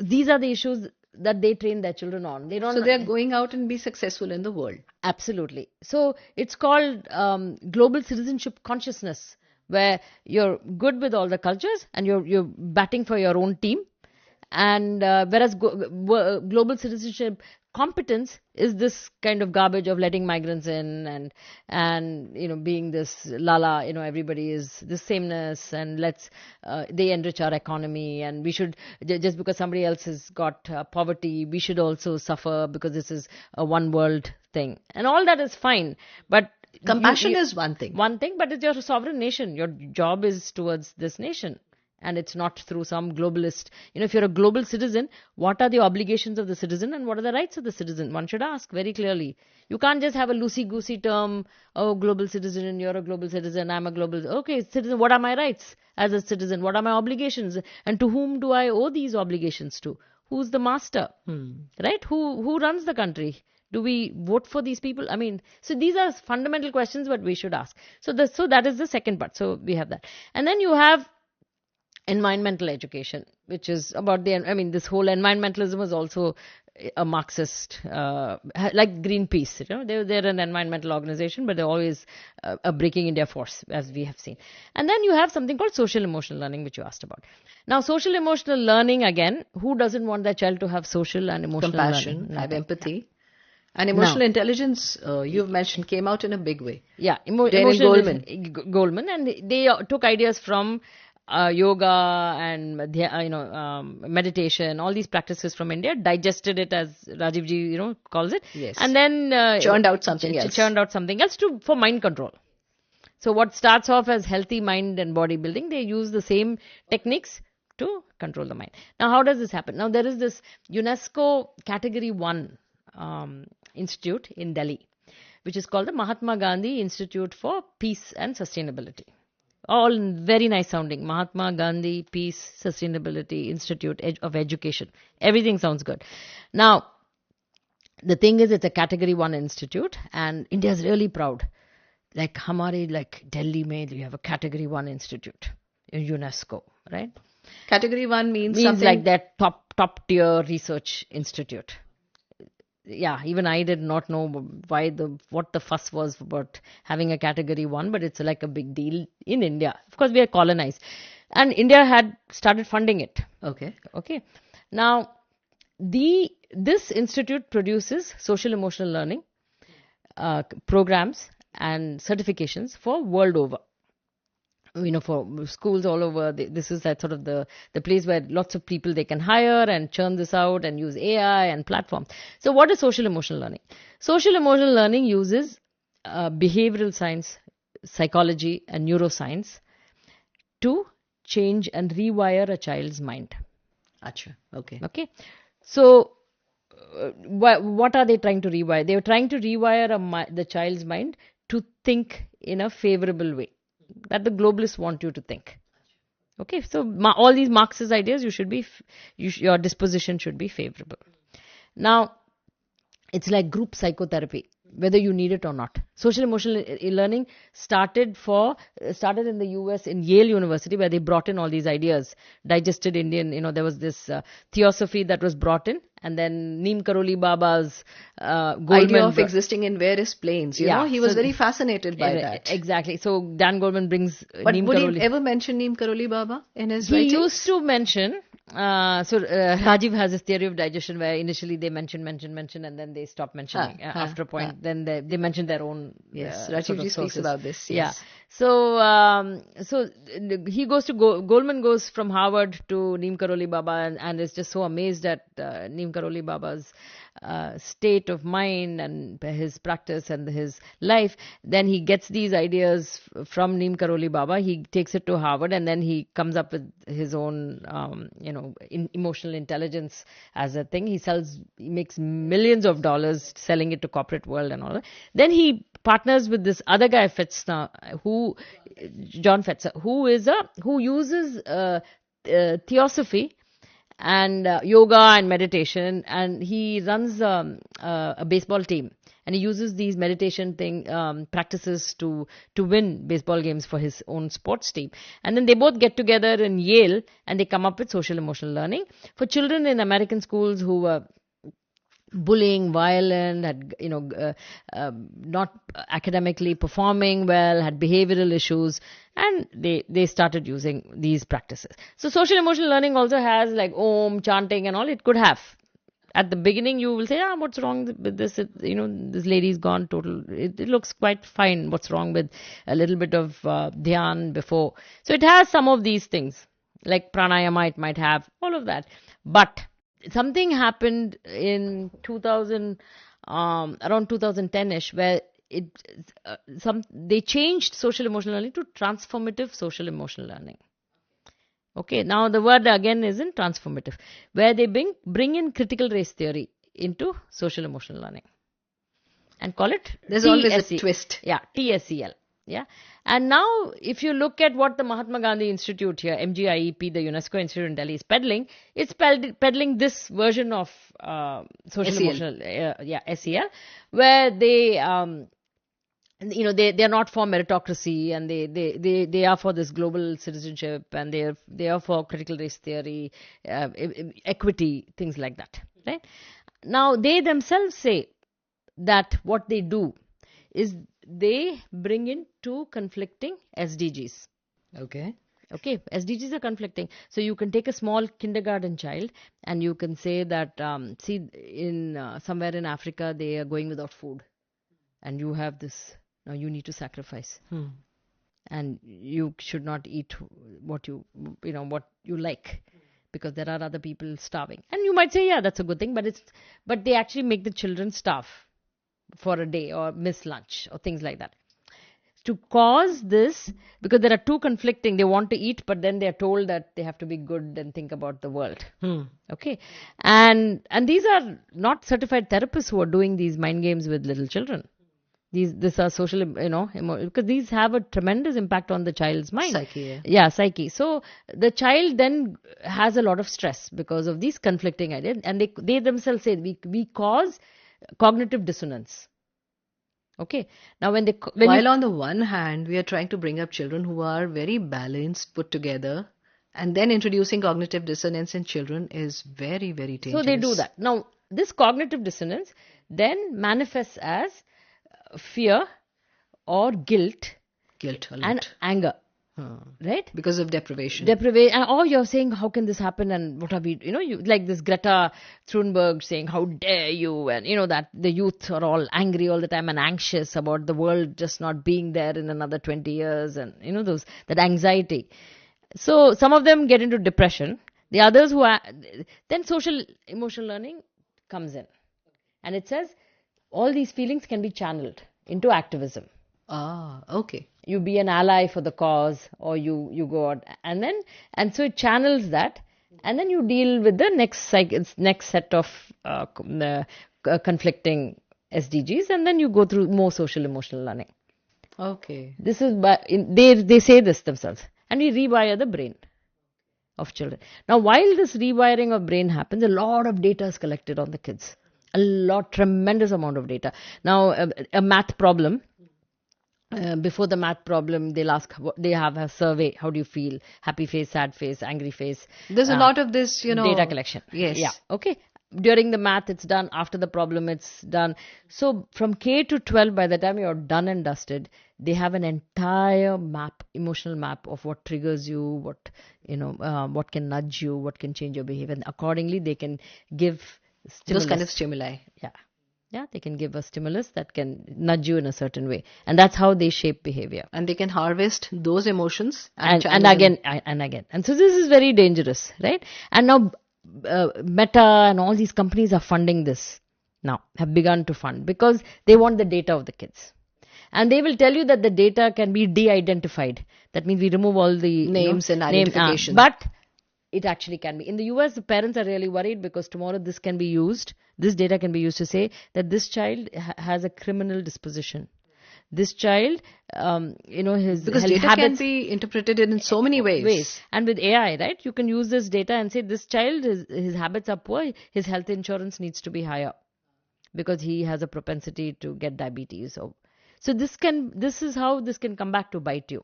these are the issues that they train their children on. So they're going out and be successful in the world. Absolutely. So it's called global citizenship consciousness, where you're good with all the cultures and you're batting for your own team. And whereas global citizenship competence is this kind of garbage of letting migrants in and being this lala, everybody is this sameness, and they enrich our economy, and we should, just because somebody else has got poverty, we should also suffer because this is a one world thing, and all that is fine, but compassion is one thing, but it's your sovereign nation. Your job is towards this nation. And it's not through some globalist. If you're a global citizen, what are the obligations of the citizen and what are the rights of the citizen? One should ask very clearly. You can't just have a loosey-goosey term, oh, global citizen, you're a global citizen, I'm a global... Okay, citizen, what are my rights as a citizen? What are my obligations? And to whom do I owe these obligations to? Who's the master? Right? Who runs the country? Do we vote for these people? I mean, so these are fundamental questions that we should ask. So that is the second part. So we have that. And then you have environmental education, which is about this whole environmentalism is also a Marxist, like Greenpeace, they're an environmental organization, but they're always breaking in their force, as we have seen. And then you have something called social emotional learning, which you asked about. Now, social emotional learning, again, who doesn't want their child to have social and emotional compassion, learning? have empathy? And emotional intelligence, you've mentioned, came out in a big way. Yeah, Goldman, and they took ideas from yoga and meditation, all these practices from India, digested it, as Rajiv ji calls it, yes, and then churned out something else for mind control. So what starts off as healthy mind and body building, they use the same techniques to control the mind. Now, how does this happen? Now, there is this UNESCO category 1 institute in Delhi, which is called the Mahatma Gandhi Institute for Peace and Sustainability. All very nice sounding. Mahatma Gandhi Peace Sustainability Institute of Education. Everything sounds good. Now, the thing is, it's a category 1 institute, and India is really proud. Like Hamare, like Delhi mein, you have a category 1 institute in UNESCO, right? Category 1 means Means something like that top tier research institute. Yeah, even I did not know what the fuss was about having a category 1, but it's like a big deal in India. Of course, we are colonized, and India had started funding it. Okay. Okay. Now, this institute produces social emotional learning programs and certifications for world over. For schools all over. This is that sort of the place where lots of people they can hire and churn this out and use AI and platforms. So what is social emotional learning? Social emotional learning uses behavioral science, psychology, and neuroscience to change and rewire a child's mind. Acha. Okay. Okay. So what are they trying to rewire? They are trying to rewire the child's mind to think in a favorable way that the globalists want you to think. Okay, so all these Marxist ideas, your disposition should be favorable. Now, it's like group psychotherapy, whether you need it or not. Social emotional learning started in the US in Yale University, where they brought in all these ideas, digested Indian, there was this theosophy that was brought in, and then Neem Karoli Baba's idea of existing in various planes. He was very fascinated by that. Exactly. So Dan Goleman brings But Neem would Karoli. he ever mention Neem Karoli Baba in his writings? He used to mention. Rajiv has this theory of digestion where initially they mention, and then they stop mentioning after a point. Then they mention their own. Yes, Rajiv speaks about this. Yes. Yeah. So he goes to Goldman goes from Harvard to Neem Karoli Baba and is just so amazed at Neem Karoli Baba's state of mind and his practice and his life. Then he gets these ideas from Neem Karoli Baba. He takes it to Harvard, and then he comes up with his own, emotional intelligence as a thing. He makes millions of dollars selling it to corporate world and all that. Then he partners with this other guy, John Fetzer, who uses theosophy and yoga and meditation, and he runs a baseball team, and he uses these meditation practices to win baseball games for his own sports team. And then they both get together in Yale, and they come up with social emotional learning for children in American schools who were bullying, violent, had not academically performing well, had behavioral issues, and they started using these practices. So social emotional learning also has like Om, chanting and all. It could have. At the beginning, you will say, what's wrong with this? This lady's gone total. It looks quite fine. What's wrong with a little bit of dhyan before? So it has some of these things, like pranayama. It might have all of that, but something happened in 2000, around 2010ish, where they changed social emotional learning to transformative social emotional learning. Okay, now the word again isn't transformative, where they bring in critical race theory into social emotional learning and call it There's always a twist. Yeah, TSEL. Yeah. And now, if you look at what the Mahatma Gandhi Institute here, MGIEP, the UNESCO Institute in Delhi, is peddling, it's peddling this version of social emotional, SEL, where they, they are not for meritocracy, and they are for this global citizenship, and they are for critical race theory, equity, things like that. Right? Now, they themselves say that what they do is they bring in two conflicting SDGs. Okay. SDGs are conflicting. So you can take a small kindergarten child and you can say that, in somewhere in Africa, they are going without food. And you have this, now you need to sacrifice. And you should not eat what you like, because there are other people starving. And you might say, yeah, that's a good thing, but they actually make the children starve for a day or miss lunch or things like that. to cause this, because there are two conflicting. They want to eat, but then they are told that they have to be good and think about the world. Okay, and these are not certified therapists who are doing these mind games with little children. These are social, because these have a tremendous impact on the child's mind. Psyche, yeah, psyche. So the child then has a lot of stress because of these conflicting ideas, and they themselves say we cause cognitive dissonance. Okay, now when While on the one hand, we are trying to bring up children who are very balanced, put together, and then introducing cognitive dissonance in children is very, very dangerous. So they do that. Now, this cognitive dissonance then manifests as fear or guilt and anger, right? Because of deprivation. Or you're saying, how can this happen? And what are we, you like this Greta Thunberg saying, how dare you? And that the youth are all angry all the time and anxious about the world just not being there in another 20 years. And, that anxiety. So some of them get into depression. The others then social emotional learning comes in. And it says, all these feelings can be channeled into activism. Okay. You be an ally for the cause, or you go out, and so it channels that, and then you deal with the next set of conflicting SDGs, and then you go through more social emotional learning. Okay. This is they say this themselves, and we rewire the brain of children. Now, while this rewiring of brain happens, a lot of data is collected on the kids. Tremendous amount of data. Now, a math problem. Before the math problem, they have a survey. How do you feel? Happy face, sad face, angry face. There's a lot of this, data collection. Yes. Yeah. Okay. During the math, it's done. After the problem, it's done. So from K to 12, by the time you're done and dusted, they have an entire map, emotional map of what triggers you, what can nudge you, what can change your behavior. And accordingly, they can give stimulus. Those kind of stimuli. Yeah, they can give a stimulus that can nudge you in a certain way. And that's how they shape behavior. And they can harvest those emotions and again. And so this is very dangerous, right? And now Meta and all these companies are funding this now, have begun to fund, because they want the data of the kids. And they will tell you that the data can be de-identified. That means we remove all the names and identification. But it actually can be. In the US, the parents are really worried because tomorrow this data can be used to say that this child has a criminal disposition. This child, because data can be interpreted in so many ways. And with AI, right, you can use this data and say this child, his habits are poor, his health insurance needs to be higher because he has a propensity to get diabetes. So this is how this can come back to bite you.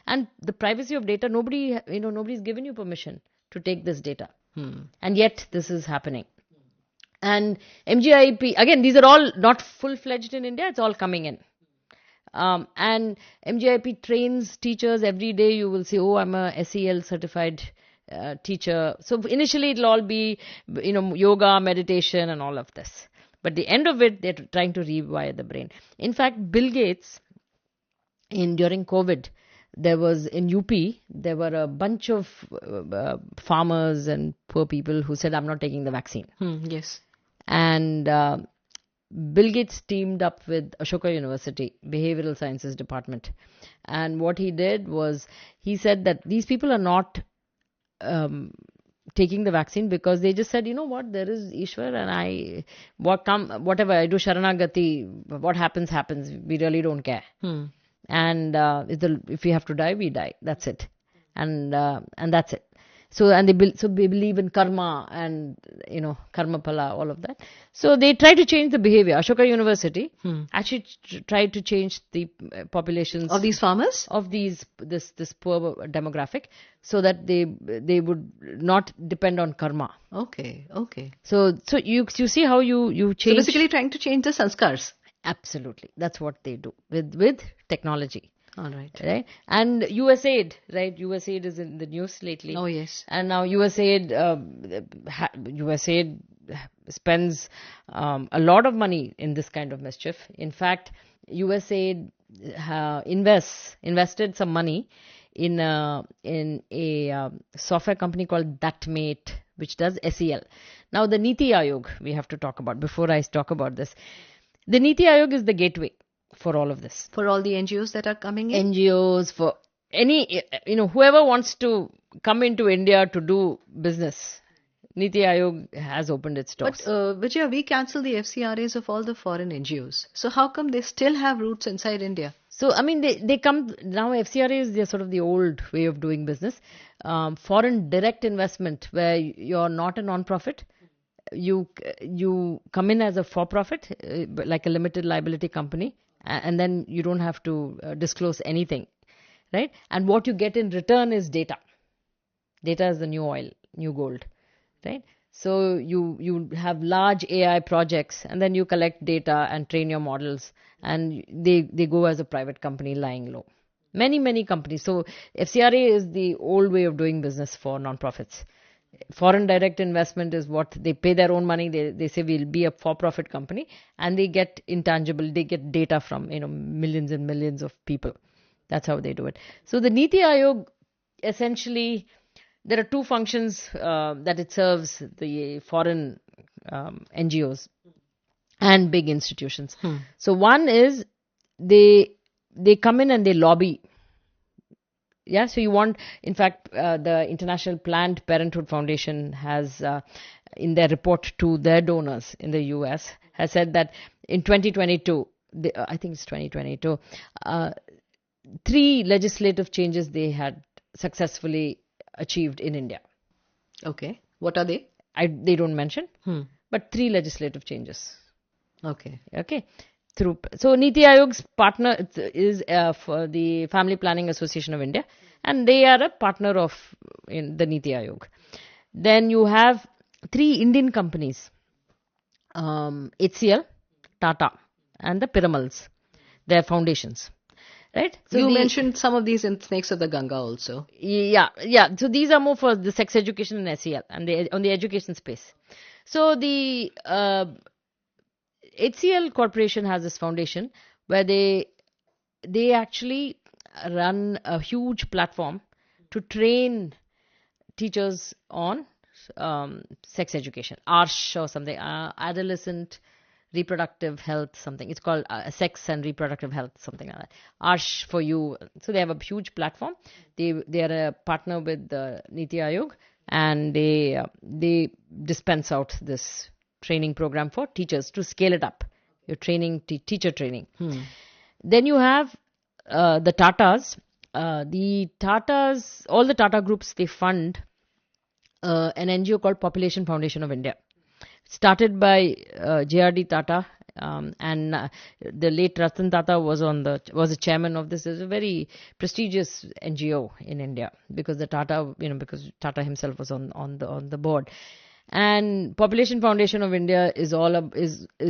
And the privacy of data, nobody's given you permission to take this data. And yet this is happening. And MGIP, again, these are all not full-fledged in India, it's all coming in. And MGIP trains teachers every day. You will say, I'm a SEL certified teacher. So initially it'll all be, yoga, meditation and all of this. But the end of it, they're trying to rewire the brain. In fact, Bill Gates, during COVID, there was in UP, there were a bunch of farmers and poor people who said, I'm not taking the vaccine. Yes. And Bill Gates teamed up with Ashoka University, Behavioral Sciences Department. And what he did was, he said that these people are not taking the vaccine because they just said, there is Ishwar and whatever I do, Sharanagati, what happens. We really don't care. And if we have to die, we die. That's it. And that's it. So they believe in karma and karma pala, all of that. So they try to change the behavior. Ashoka University actually tried to change the populations of these farmers, of this poor demographic, so that they would not depend on karma. Okay. So you see how you change. So basically trying to change the sanskars. Absolutely, that's what they do with technology. All right. Right. And USAID, right? USAID is in the news lately. Oh, yes. And now USAID spends a lot of money in this kind of mischief. In fact, USAID invested some money in a software company called ThatMate, which does SEL. Now, the Niti Aayog we have to talk about before I talk about this. The Niti Aayog is the gateway for all of this. For all the NGOs that are coming in? NGOs, for any, whoever wants to come into India to do business, Niti Aayog has opened its doors. But Vijaya, we cancelled the FCRAs of all the foreign NGOs. So how come they still have roots inside India? So, I mean, they come now. FCRA is they're sort of the old way of doing business. Foreign direct investment, where you're not a non-profit, you come in as a for-profit, like a limited liability company, and then you don't have to disclose anything, right? And what you get in return is data. Data is the new oil, new gold, right? So you have large AI projects, and then you collect data and train your models, and they go as a private company lying low. Many companies. So FCRA is the old way of doing business for non-profits. Foreign direct investment is what they pay their own money. They say we'll be a for-profit company, and they get intangible. They get data from millions and millions of people. That's how they do it. So the Niti Aayog, essentially, there are two functions that it serves: the foreign NGOs and big institutions. So one is they come in and they lobby. Yeah, so you want, in fact, the International Planned Parenthood Foundation has, in their report to their donors in the US, has said that in 2022, I think it's 2022, 3 legislative changes they had successfully achieved in India. Okay. What are they? They don't mention, but 3 legislative changes. Okay. So Niti Aayog's partner is for the Family Planning Association of India, and they are a partner of in the Niti Aayog. Then you have 3 Indian companies, HCL, Tata, and the Piramals, their foundations. Right? So you mentioned some of these in Snakes of the Ganga also. Yeah. So these are more for the sex education and SEL, and on the education space. So the HCL Corporation has this foundation where they actually run a huge platform to train teachers on sex education, ARSH or something, adolescent reproductive health, something. It's called sex and reproductive health, something like that. ARSH for you. So they have a huge platform. They are a partner with the Niti Aayog, and they dispense out this training program for teachers to scale it up. You're training teacher training. Then you have the Tatas. All the Tata groups, they fund an NGO called Population Foundation of India. Started by J.R.D. Tata, and the late Ratan Tata was the chairman of this. It's a very prestigious NGO in India because because Tata himself was on the board. And Population Foundation of India is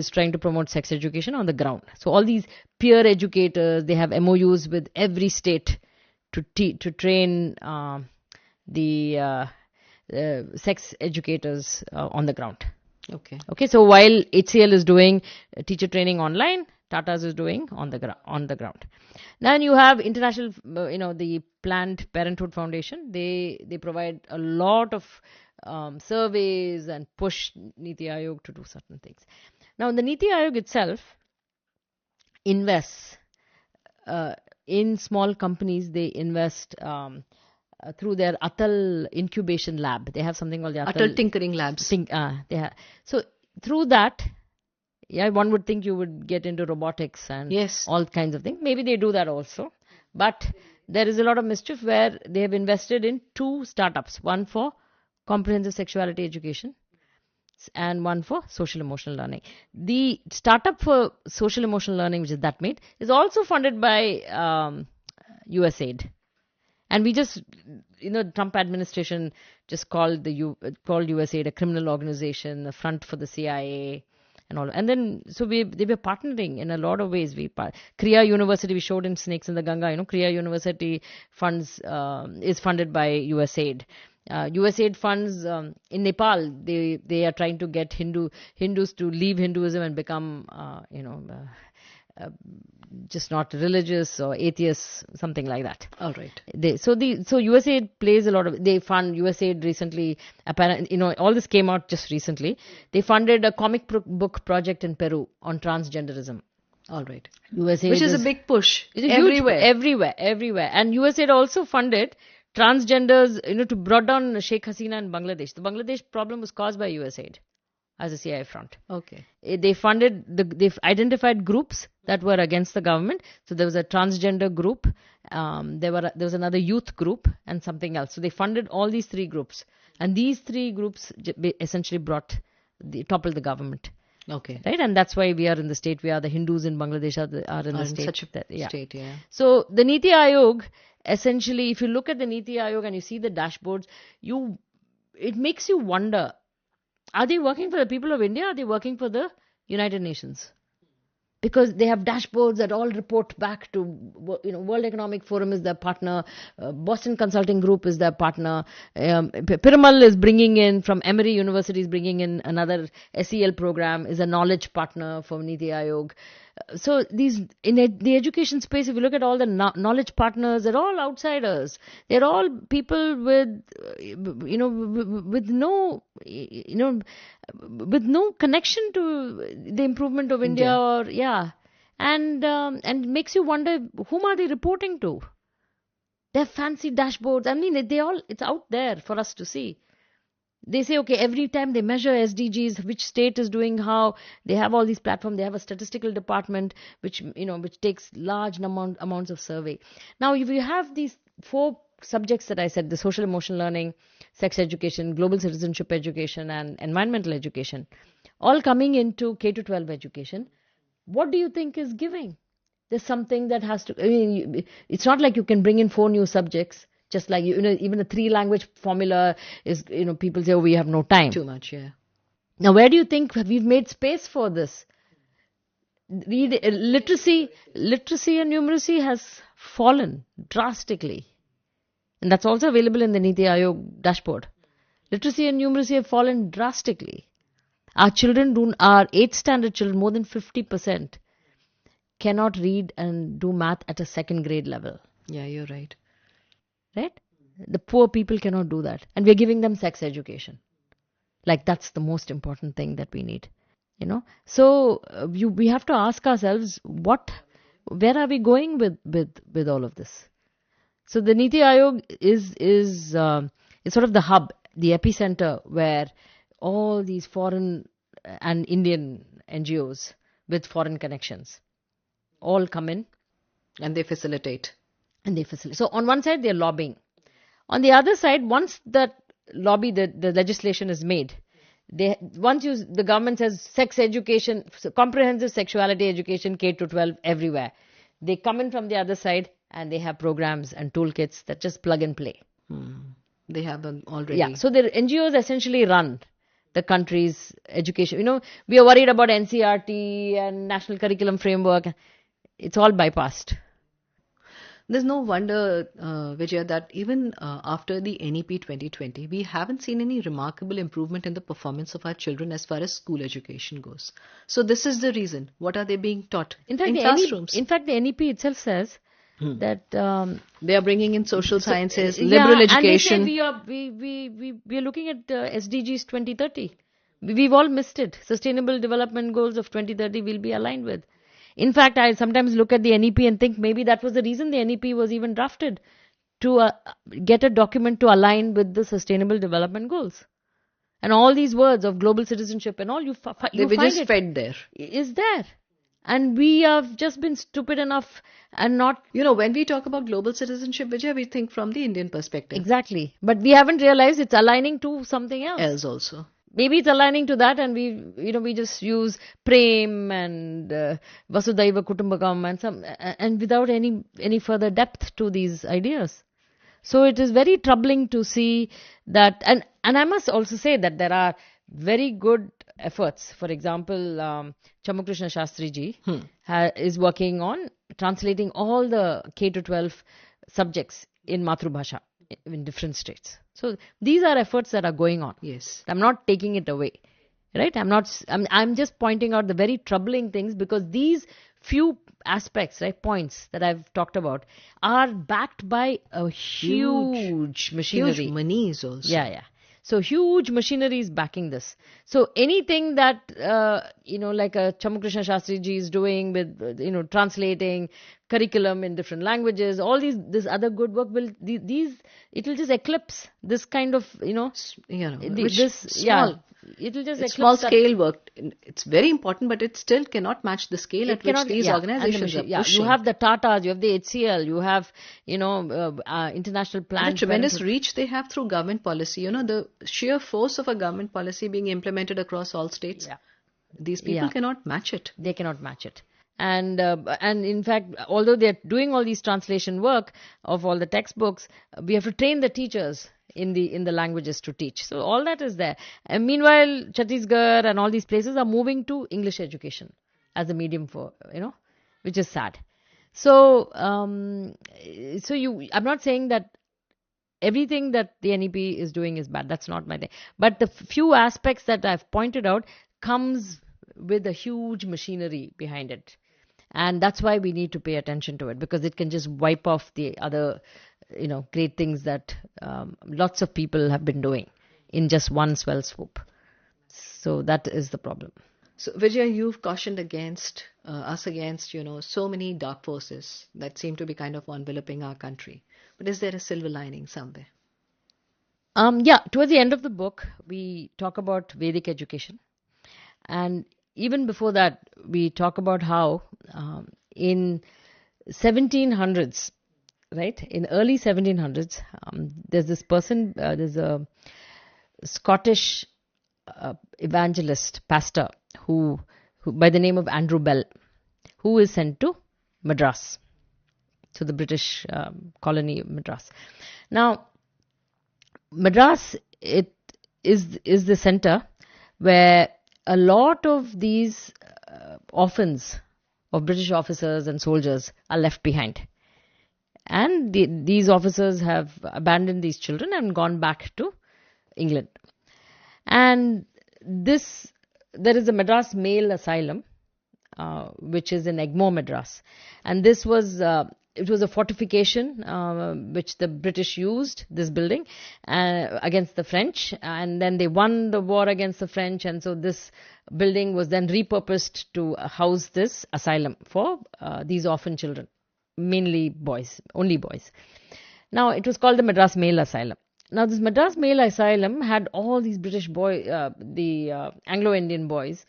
trying to promote sex education on the ground. So all these peer educators, they have MOUs with every state to train the sex educators on the ground. Okay. So while HCL is doing teacher training online, Tata's is doing on the ground. Then you have international, the Planned Parenthood Foundation. They provide a lot of surveys and push Niti Aayog to do certain things. Now, the Niti Aayog itself invests in small companies. They invest through their Atal incubation lab. They have something called the Atal tinkering labs. So through that, one would think you would get into robotics and all kinds of things. Maybe they do that also. But there is a lot of mischief where they have invested in 2 startups. One for comprehensive sexuality education and one for social emotional learning. The startup for social emotional learning, which is ThatMate, is also funded by USAID. And we just, Trump administration just called USAID a criminal organization, a front for the CIA and all. And then, so they were partnering in a lot of ways. Kriya University, we showed in Snakes in the Ganga, Kriya University is funded by USAID. USAID funds in Nepal, they are trying to get Hindus to leave Hinduism and become, just not religious or atheists, something like that. All right. So USAID plays a lot of. They fund USAID recently. Apparently, all this came out just recently. They funded a comic book project in Peru on transgenderism. All right. USAID Which is a big push it's a huge, everywhere. everywhere. And USAID also funded transgenders, to brought down Sheikh Hasina in Bangladesh. The Bangladesh problem was caused by USAID as a CI front. Okay. They've identified groups that were against the government. So there was a transgender group, there was another youth group, and something else. So they funded all these three groups, and these three groups essentially toppled the government. Okay. Right, and that's why we are in the state we are. The Hindus in Bangladesh are in the state. Such a state, yeah. So the Niti Aayog, essentially, if you look at the Niti Aayog and you see the dashboards, it makes you wonder: are they working for the people of India? Or are they working for the United Nations? Because they have dashboards that all report back to, World Economic Forum is their partner, Boston Consulting Group is their partner, Piramal is bringing in, from Emory University is bringing in another SEL program, is a knowledge partner for Niti Aayog. So the education space, if you look at all the knowledge partners, they're all outsiders. They're all people with no connection to the improvement of India. And it makes you wonder, whom are they reporting to? They have fancy dashboards. I mean, it's out there for us to see. They say, okay, every time they measure SDGs, which state is doing how. They have all these platforms. They have a statistical department which takes large amounts of survey. Now, if you have these 4 subjects that I said, the social emotional learning, sex education, global citizenship education, and environmental education, all coming into K-12 education, what do you think is giving? There's something that has to, it's not like you can bring in 4 new subjects. Just like, even a 3-language formula is, people say, oh, we have no time. Too much, yeah. Now, where do you think we've made space for this? Literacy and numeracy has fallen drastically. And that's also available in the Niti Aayog dashboard. Literacy and numeracy have fallen drastically. Our 8th standard children, more than 50%, cannot read and do math at a 2nd grade level. Yeah, you're right. Right? The poor people cannot do that. And we're giving them sex education. Like, that's the most important thing that we need. So we have to ask ourselves, where are we going with all of this? So the Niti Aayog is sort of the hub, the epicenter, where all these foreign and Indian NGOs with foreign connections all come in. And they facilitate. So on one side, they're lobbying. On the other side, once that lobby, the legislation is made, the government says sex education, comprehensive sexuality education, K-12 everywhere. They come in from the other side and they have programs and toolkits that just plug and play. They have them already. Yeah, so the NGOs essentially run the country's education. We are worried about NCRT and National Curriculum Framework. It's all bypassed. There's no wonder, Vijaya, that even after the NEP 2020, we haven't seen any remarkable improvement in the performance of our children as far as school education goes. So this is the reason. What are they being taught in classrooms? In fact, the NEP itself says that they are bringing in social sciences, liberal education. And they say we are looking at SDGs 2030. We've all missed it. Sustainable Development Goals of 2030 will be aligned with. In fact, I sometimes look at the NEP and think maybe that was the reason the NEP was even drafted, to get a document to align with the Sustainable Development Goals. And all these words of global citizenship and all, they were just fed there. Is there. And we have just been stupid enough and not... when we talk about global citizenship, Vijay, we think from the Indian perspective. Exactly. But we haven't realized it's aligning to something else. Also. Maybe it's aligning to that, and we just use Prem and Vasudhaiva Kutumbakam and without any further depth to these ideas. So it is very troubling to see that, and I must also say that there are very good efforts. For example, Chamukrishna Shastri ji is working on translating all the K-12 subjects in Matrubhasha in different states. So these are efforts that are going on. Yes. I'm not taking it away. Right? I'm just pointing out the very troubling things, because these few aspects, right, points that I've talked about are backed by a huge machinery. Huge monies also. Yeah. So huge machinery is backing this. So anything that like a Chamukrishna Shastri ji is doing with translating curriculum in different languages, all this other good work will these it will just eclipse this kind of which this small. It will just It's small eclipse that. scale work. It's very important, but it still cannot match the scale at which these organizations are pushing. You have the Tatas, you have the HCL, you have international plans. The tremendous reach they have through government policy. The sheer force of a government policy being implemented across all states. Yeah. These people cannot match it. They cannot match it. And in fact, although they're doing all these translation work of all the textbooks, we have to train the teachers in the languages to teach. So all that is there. And meanwhile, Chhattisgarh and all these places are moving to English education as a medium for, which is sad. So, I'm not saying that everything that the NEP is doing is bad. That's not my thing. But the few aspects that I've pointed out comes with a huge machinery behind it. And that's why we need to pay attention to it, because it can just wipe off the other, great things that lots of people have been doing in just one swell swoop. So that is the problem. So Vijay, you've cautioned against us against, so many dark forces that seem to be kind of enveloping our country. But is there a silver lining somewhere? Towards the end of the book, we talk about Vedic education. And even before that, we talk about how in 1700s, right, in early 1700s, there's this person, there's a Scottish evangelist, pastor, who by the name of Andrew Bell, who is sent to Madras, to the British colony of Madras. Now, Madras, it is the center where a lot of these orphans of British officers and soldiers are left behind. And these officers have abandoned these children and gone back to England. And there is a Madras Male Asylum, which is in Egmore, Madras. And this was... it was a fortification which the British used, this building, against the French. And then they won the war against the French. And so this building was then repurposed to house this asylum for these orphan children, mainly boys, only boys. Now, it was called the Madras Male Asylum. Now, this Madras Male Asylum had all these British boys, the Anglo-Indian boys,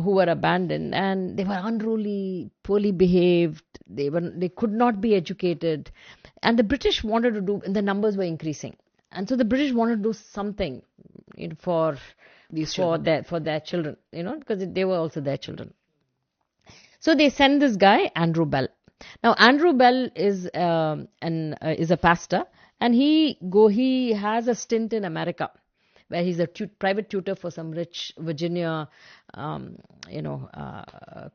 who were abandoned, and they were unruly, poorly behaved. They could not be educated, and the British wanted to do. And the numbers were increasing, and so the British wanted to do something for their children, because they were also their children. So they send this guy Andrew Bell. Now Andrew Bell is a pastor, and he has a stint in America, where he's a private tutor for some rich Virginia,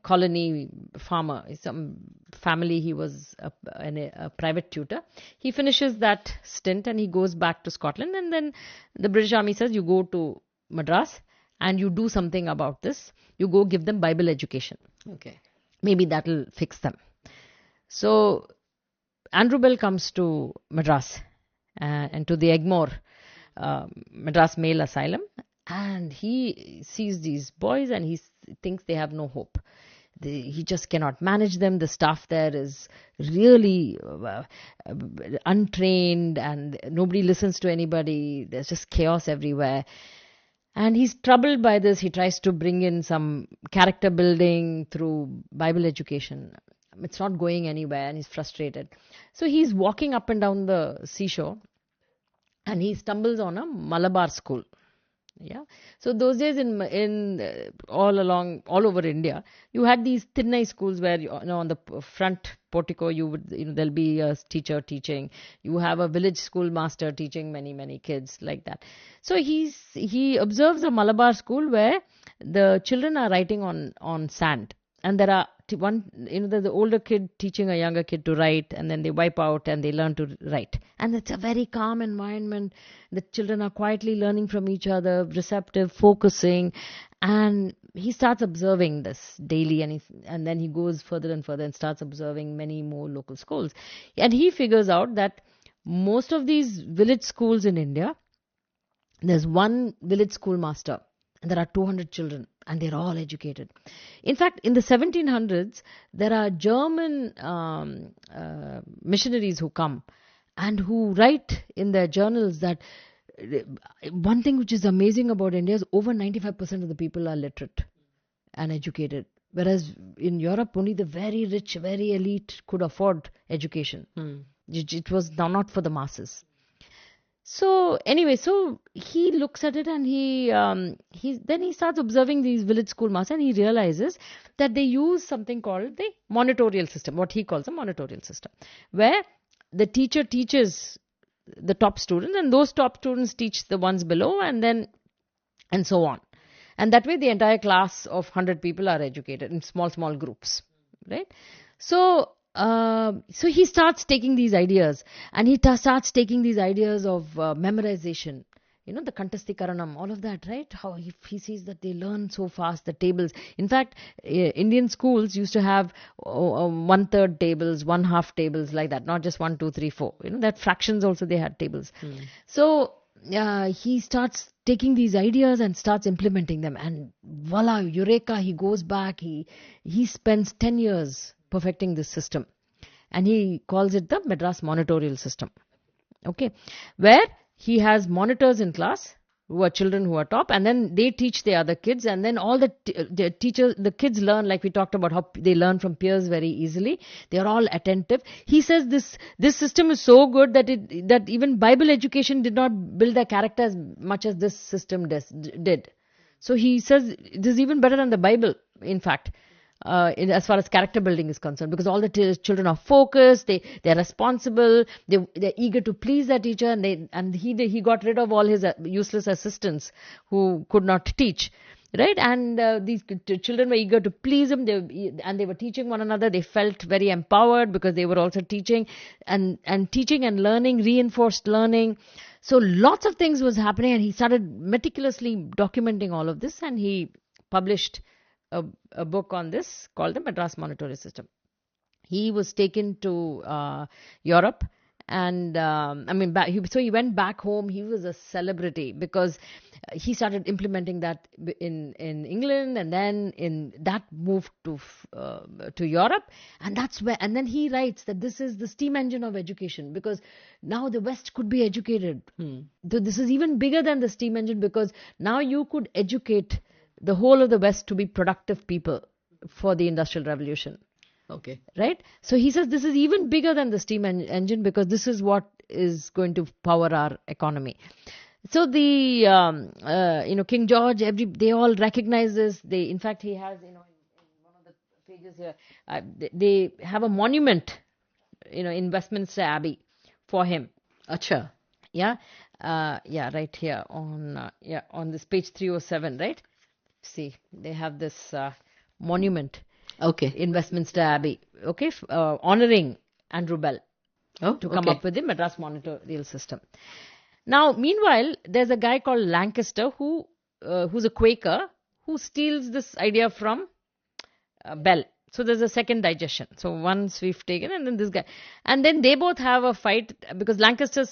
colony farmer, some family. He was a private tutor. He finishes that stint and he goes back to Scotland. And then the British Army says, you go to Madras and you do something about this. You go give them Bible education. Okay. Maybe that'll fix them. So Andrew Bell comes to Madras and to the Egmore Madras Male Asylum, and he sees these boys and he thinks they have no hope. He just cannot manage them. The staff there is really untrained and nobody listens to anybody. There's just chaos everywhere. And he's troubled by this. He tries to bring in some character building through Bible education. It's not going anywhere and he's frustrated. So he's walking up and down the seashore and he stumbles on a Malabar school. Yeah. So those days in all over India, you had these Thinnai schools where on the front portico there'll be a teacher teaching. You have a village school master teaching many kids like that. So he observes a Malabar school where the children are writing on sand, and there are there's the older kid teaching a younger kid to write, and then they wipe out and they learn to write. And it's a very calm environment. The children are quietly learning from each other, receptive, focusing. And he starts observing this daily, and then he goes further and further and starts observing many more local schools. And he figures out that most of these village schools in India, There's one village schoolmaster, and there are 200 children, and they're all educated. In fact, in the 1700s, there are German missionaries who come and who write in their journals that one thing which is amazing about India is over 95% of the people are literate and educated. Whereas in Europe, only the very rich, very elite could afford education. It was not for the masses. So anyway, so he looks at it and he starts observing these village schoolmasters, and he realizes that they use something called the monitorial system, what he calls a monitorial system, where the teacher teaches the top students and those top students teach the ones below, and so on. And that way the entire class of 100 people are educated in small groups, right? So he starts taking these ideas, and he starts taking these ideas of memorization, the Kantasti Karanam, all of that, right? How he sees that they learn so fast, the tables. In fact, Indian schools used to have 1/3 tables, 1/2 tables, like that, not just 1, 2, 3, 4. That fractions also they had tables. So he starts taking these ideas and starts implementing them, and voila, eureka, he goes back, he spends 10 years perfecting this system, and he calls it the Madras monitorial system. Okay, where he has monitors in class who are children who are top, and then they teach the other kids, and then all the teachers, the kids learn, like we talked about, how they learn from peers very easily. They are all attentive. He says this system is so good that even Bible education did not build their character as much as this system did. So he says this is even better than the Bible, in fact. As far as character building is concerned, because all the children are focused, they're responsible, they're eager to please their teacher, and he got rid of all his useless assistants who could not teach, right? And these children were eager to please him, they were teaching one another. They felt very empowered because they were also teaching, and teaching and learning, reinforced learning. So lots of things was happening, and he started meticulously documenting all of this, and he published a book on this called the Madras Monitorial System. He was taken to Europe, and so he went back home. He was a celebrity because he started implementing that in England, and then that moved to Europe, and that's where. And then he writes that this is the steam engine of education, because now the West could be educated. So this is even bigger than the steam engine, because now you could educate the whole of the West to be productive people for the Industrial Revolution. Okay. Right? So he says this is even bigger than the steam engine, because this is what is going to power our economy. So the King George, they all recognize this. In fact, he has in one of the pages here, they have a monument in Westminster Abbey for him. Acha. Yeah, right here on this page 307, right? See, they have this monument. Okay. In Westminster Abbey, okay, honoring Andrew Bell to come up with the Madras monitorial system. Now, meanwhile, there's a guy called Lancaster who's a Quaker, who steals this idea from Bell. So there's a second digestion. So once we've taken, and then this guy, and then they both have a fight, because Lancaster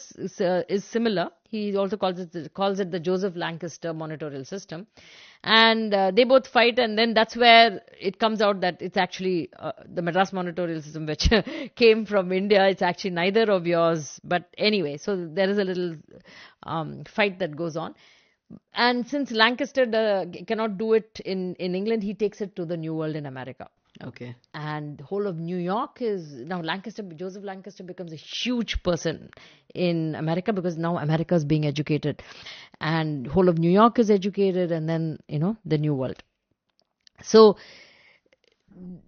is similar. He also calls it the Joseph Lancaster monitorial system, and they both fight, and then that's where it comes out that it's actually the Madras monitorial system, which came from India. It's actually neither of yours, but anyway, so there is a little fight that goes on. And since Lancaster cannot do it in England, he takes it to the New World in America. Okay. And the whole of New York is now Joseph Lancaster becomes a huge person in America, because now America is being educated, and whole of New York is educated, and then the New World. So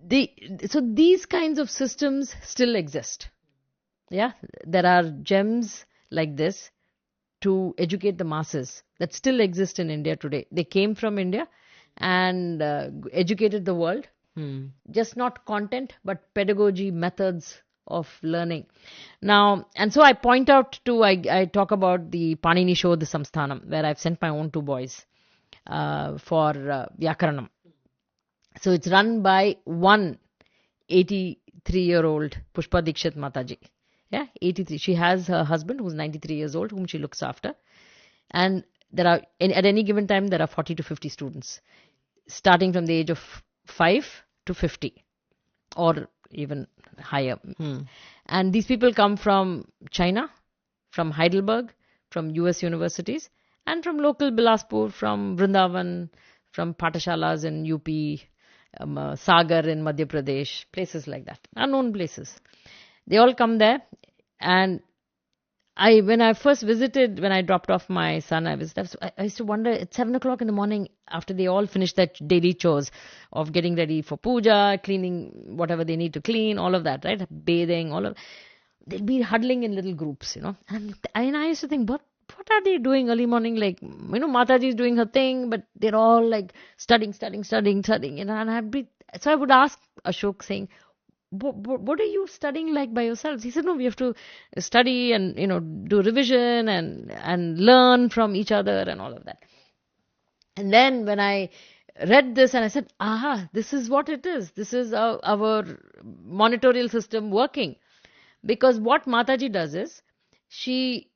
these kinds of systems still exist. Yeah, there are gems like this to educate the masses that still exist in India today. They came from India and educated the world. Just not content, but pedagogy, methods of learning. Now, and so I point out I talk about the Panini Shodh Samsthanam, where I've sent my own 2 boys for Vyakaranam. So it's run by one 83-year-old Pushpa Dikshit Mataji. Yeah, 83. She has her husband who's 93 years old, whom she looks after. And at any given time, there are 40 to 50 students, starting from the age of 5 to 50 or even higher. And these people come from China, from Heidelberg, from US universities, and from local Bilaspur, from Vrindavan, from Patashalas in UP, Sagar in Madhya Pradesh, places like that, unknown places. They all come there. And when I first visited, when I dropped off my son, I used to wonder at 7 o'clock in the morning, after they all finish their daily chores of getting ready for puja, cleaning whatever they need to clean, all of that, right? Bathing, they'll be huddling in little groups, And I used to think, what are they doing early morning? Like, Mataji is doing her thing, but they're all like studying, and so I would ask Ashok, saying, what are you studying like by yourselves? He said, no, we have to study and, do revision and learn from each other and all of that. And then when I read this and I said, this is what it is. This is our monitorial system working. Because what Mataji does is, she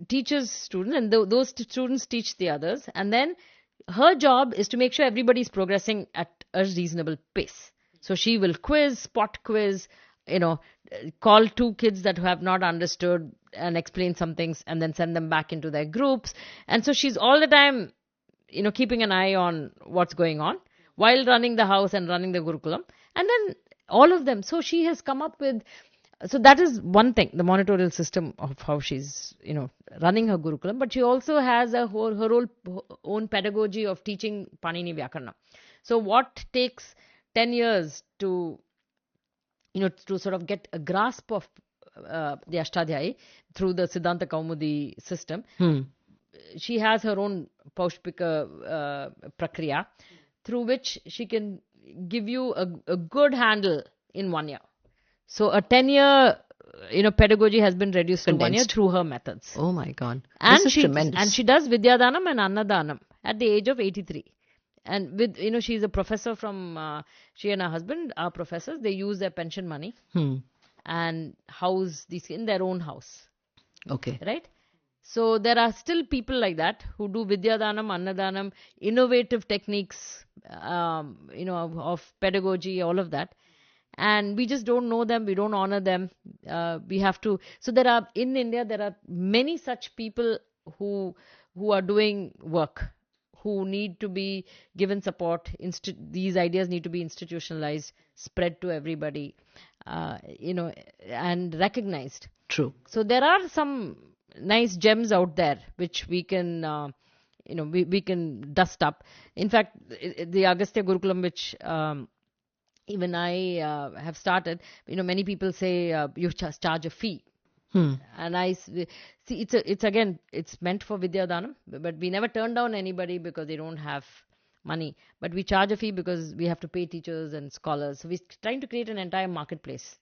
teaches students, and those students teach the others. And then her job is to make sure everybody is progressing at a reasonable pace. So she will spot quiz, call 2 kids that have not understood and explain some things, and then send them back into their groups. And so she's all the time, keeping an eye on what's going on while running the house and running the Gurukulam. And then all of them. So she has come up with, so that is one thing, the monitorial system of how she's, running her Gurukulam. But she also has her own pedagogy of teaching Panini Vyakarna. So what takes 10 years to sort of get a grasp of the Ashtadhyayi through the Siddhanta Kaumudi system. She has her own Paushpika Prakriya, through which she can give you a good handle in 1 year. So a 10-year, pedagogy has been reduced to 1 year through her methods. Oh my God. And this is tremendous. And she does Vidyadanam and Annadanam at the age of 83. And with, she's a professor from, she and her husband are professors. They use their pension money and house these in their own house. Okay. Right? So there are still people like that who do Vidyadanam, Annadanam, innovative techniques, of pedagogy, all of that. And we just don't know them. We don't honor them. We have to. So in India, there are many such people who are doing work, who need to be given support. These ideas need to be institutionalized, spread to everybody, and recognized. True. So there are some nice gems out there which we can, we can dust up. In fact, the Agastya Gurukulam, which even I have started, many people say you just charge a fee. And I see it's meant for Vidyadanam, but we never turn down anybody because they don't have money. But we charge a fee because we have to pay teachers and scholars. So we're trying to create an entire marketplace.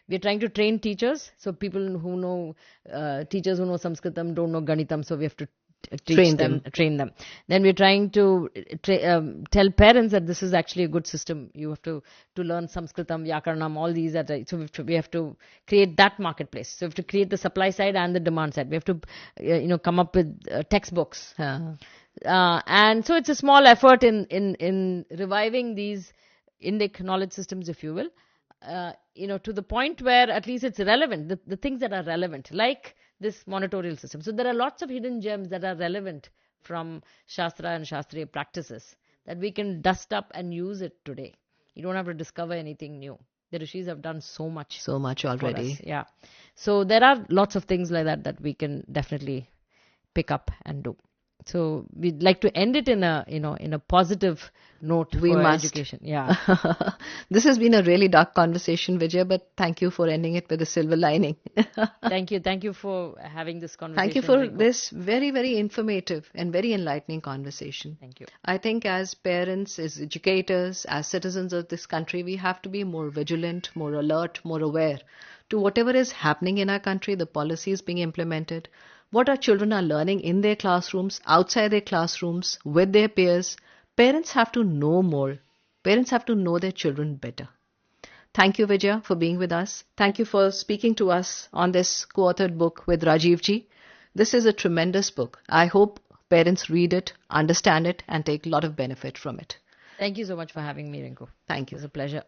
We're trying to train teachers. So people who know, teachers who know Sanskritam don't know Ganitam. So we have to train them. Then we're trying to tell parents that this is actually a good system. You have to learn Sanskritam, Vyakaranam, all these. So we have to create that marketplace. So we have to create the supply side and the demand side. We have to, come up with textbooks. And so it's a small effort in reviving these Indic knowledge systems, if you will, to the point where at least it's relevant, the things that are relevant, like this monitorial system. So there are lots of hidden gems that are relevant from Shastra and Shastriya practices that we can dust up and use it today. You don't have to discover anything new. The rishis have done so much. So much already. Yeah. So there are lots of things like that we can definitely pick up and do. So we'd like to end it in a positive note for education. Yeah. This has been a really dark conversation, Vijay, but thank you for ending it with a silver lining. Thank you. Thank you for having this conversation. Thank you for this very, very informative and very enlightening conversation. Thank you. I think as parents, as educators, as citizens of this country, we have to be more vigilant, more alert, more aware to whatever is happening in our country, the policies being implemented, what our children are learning in their classrooms, outside their classrooms, with their peers. Parents have to know more. Parents have to know their children better. Thank you, Vijaya, for being with us. Thank you for speaking to us on this co-authored book with Rajiv ji. This is a tremendous book. I hope parents read it, understand it, and take a lot of benefit from it. Thank you so much for having me, Rinku. Thank It you. was a pleasure.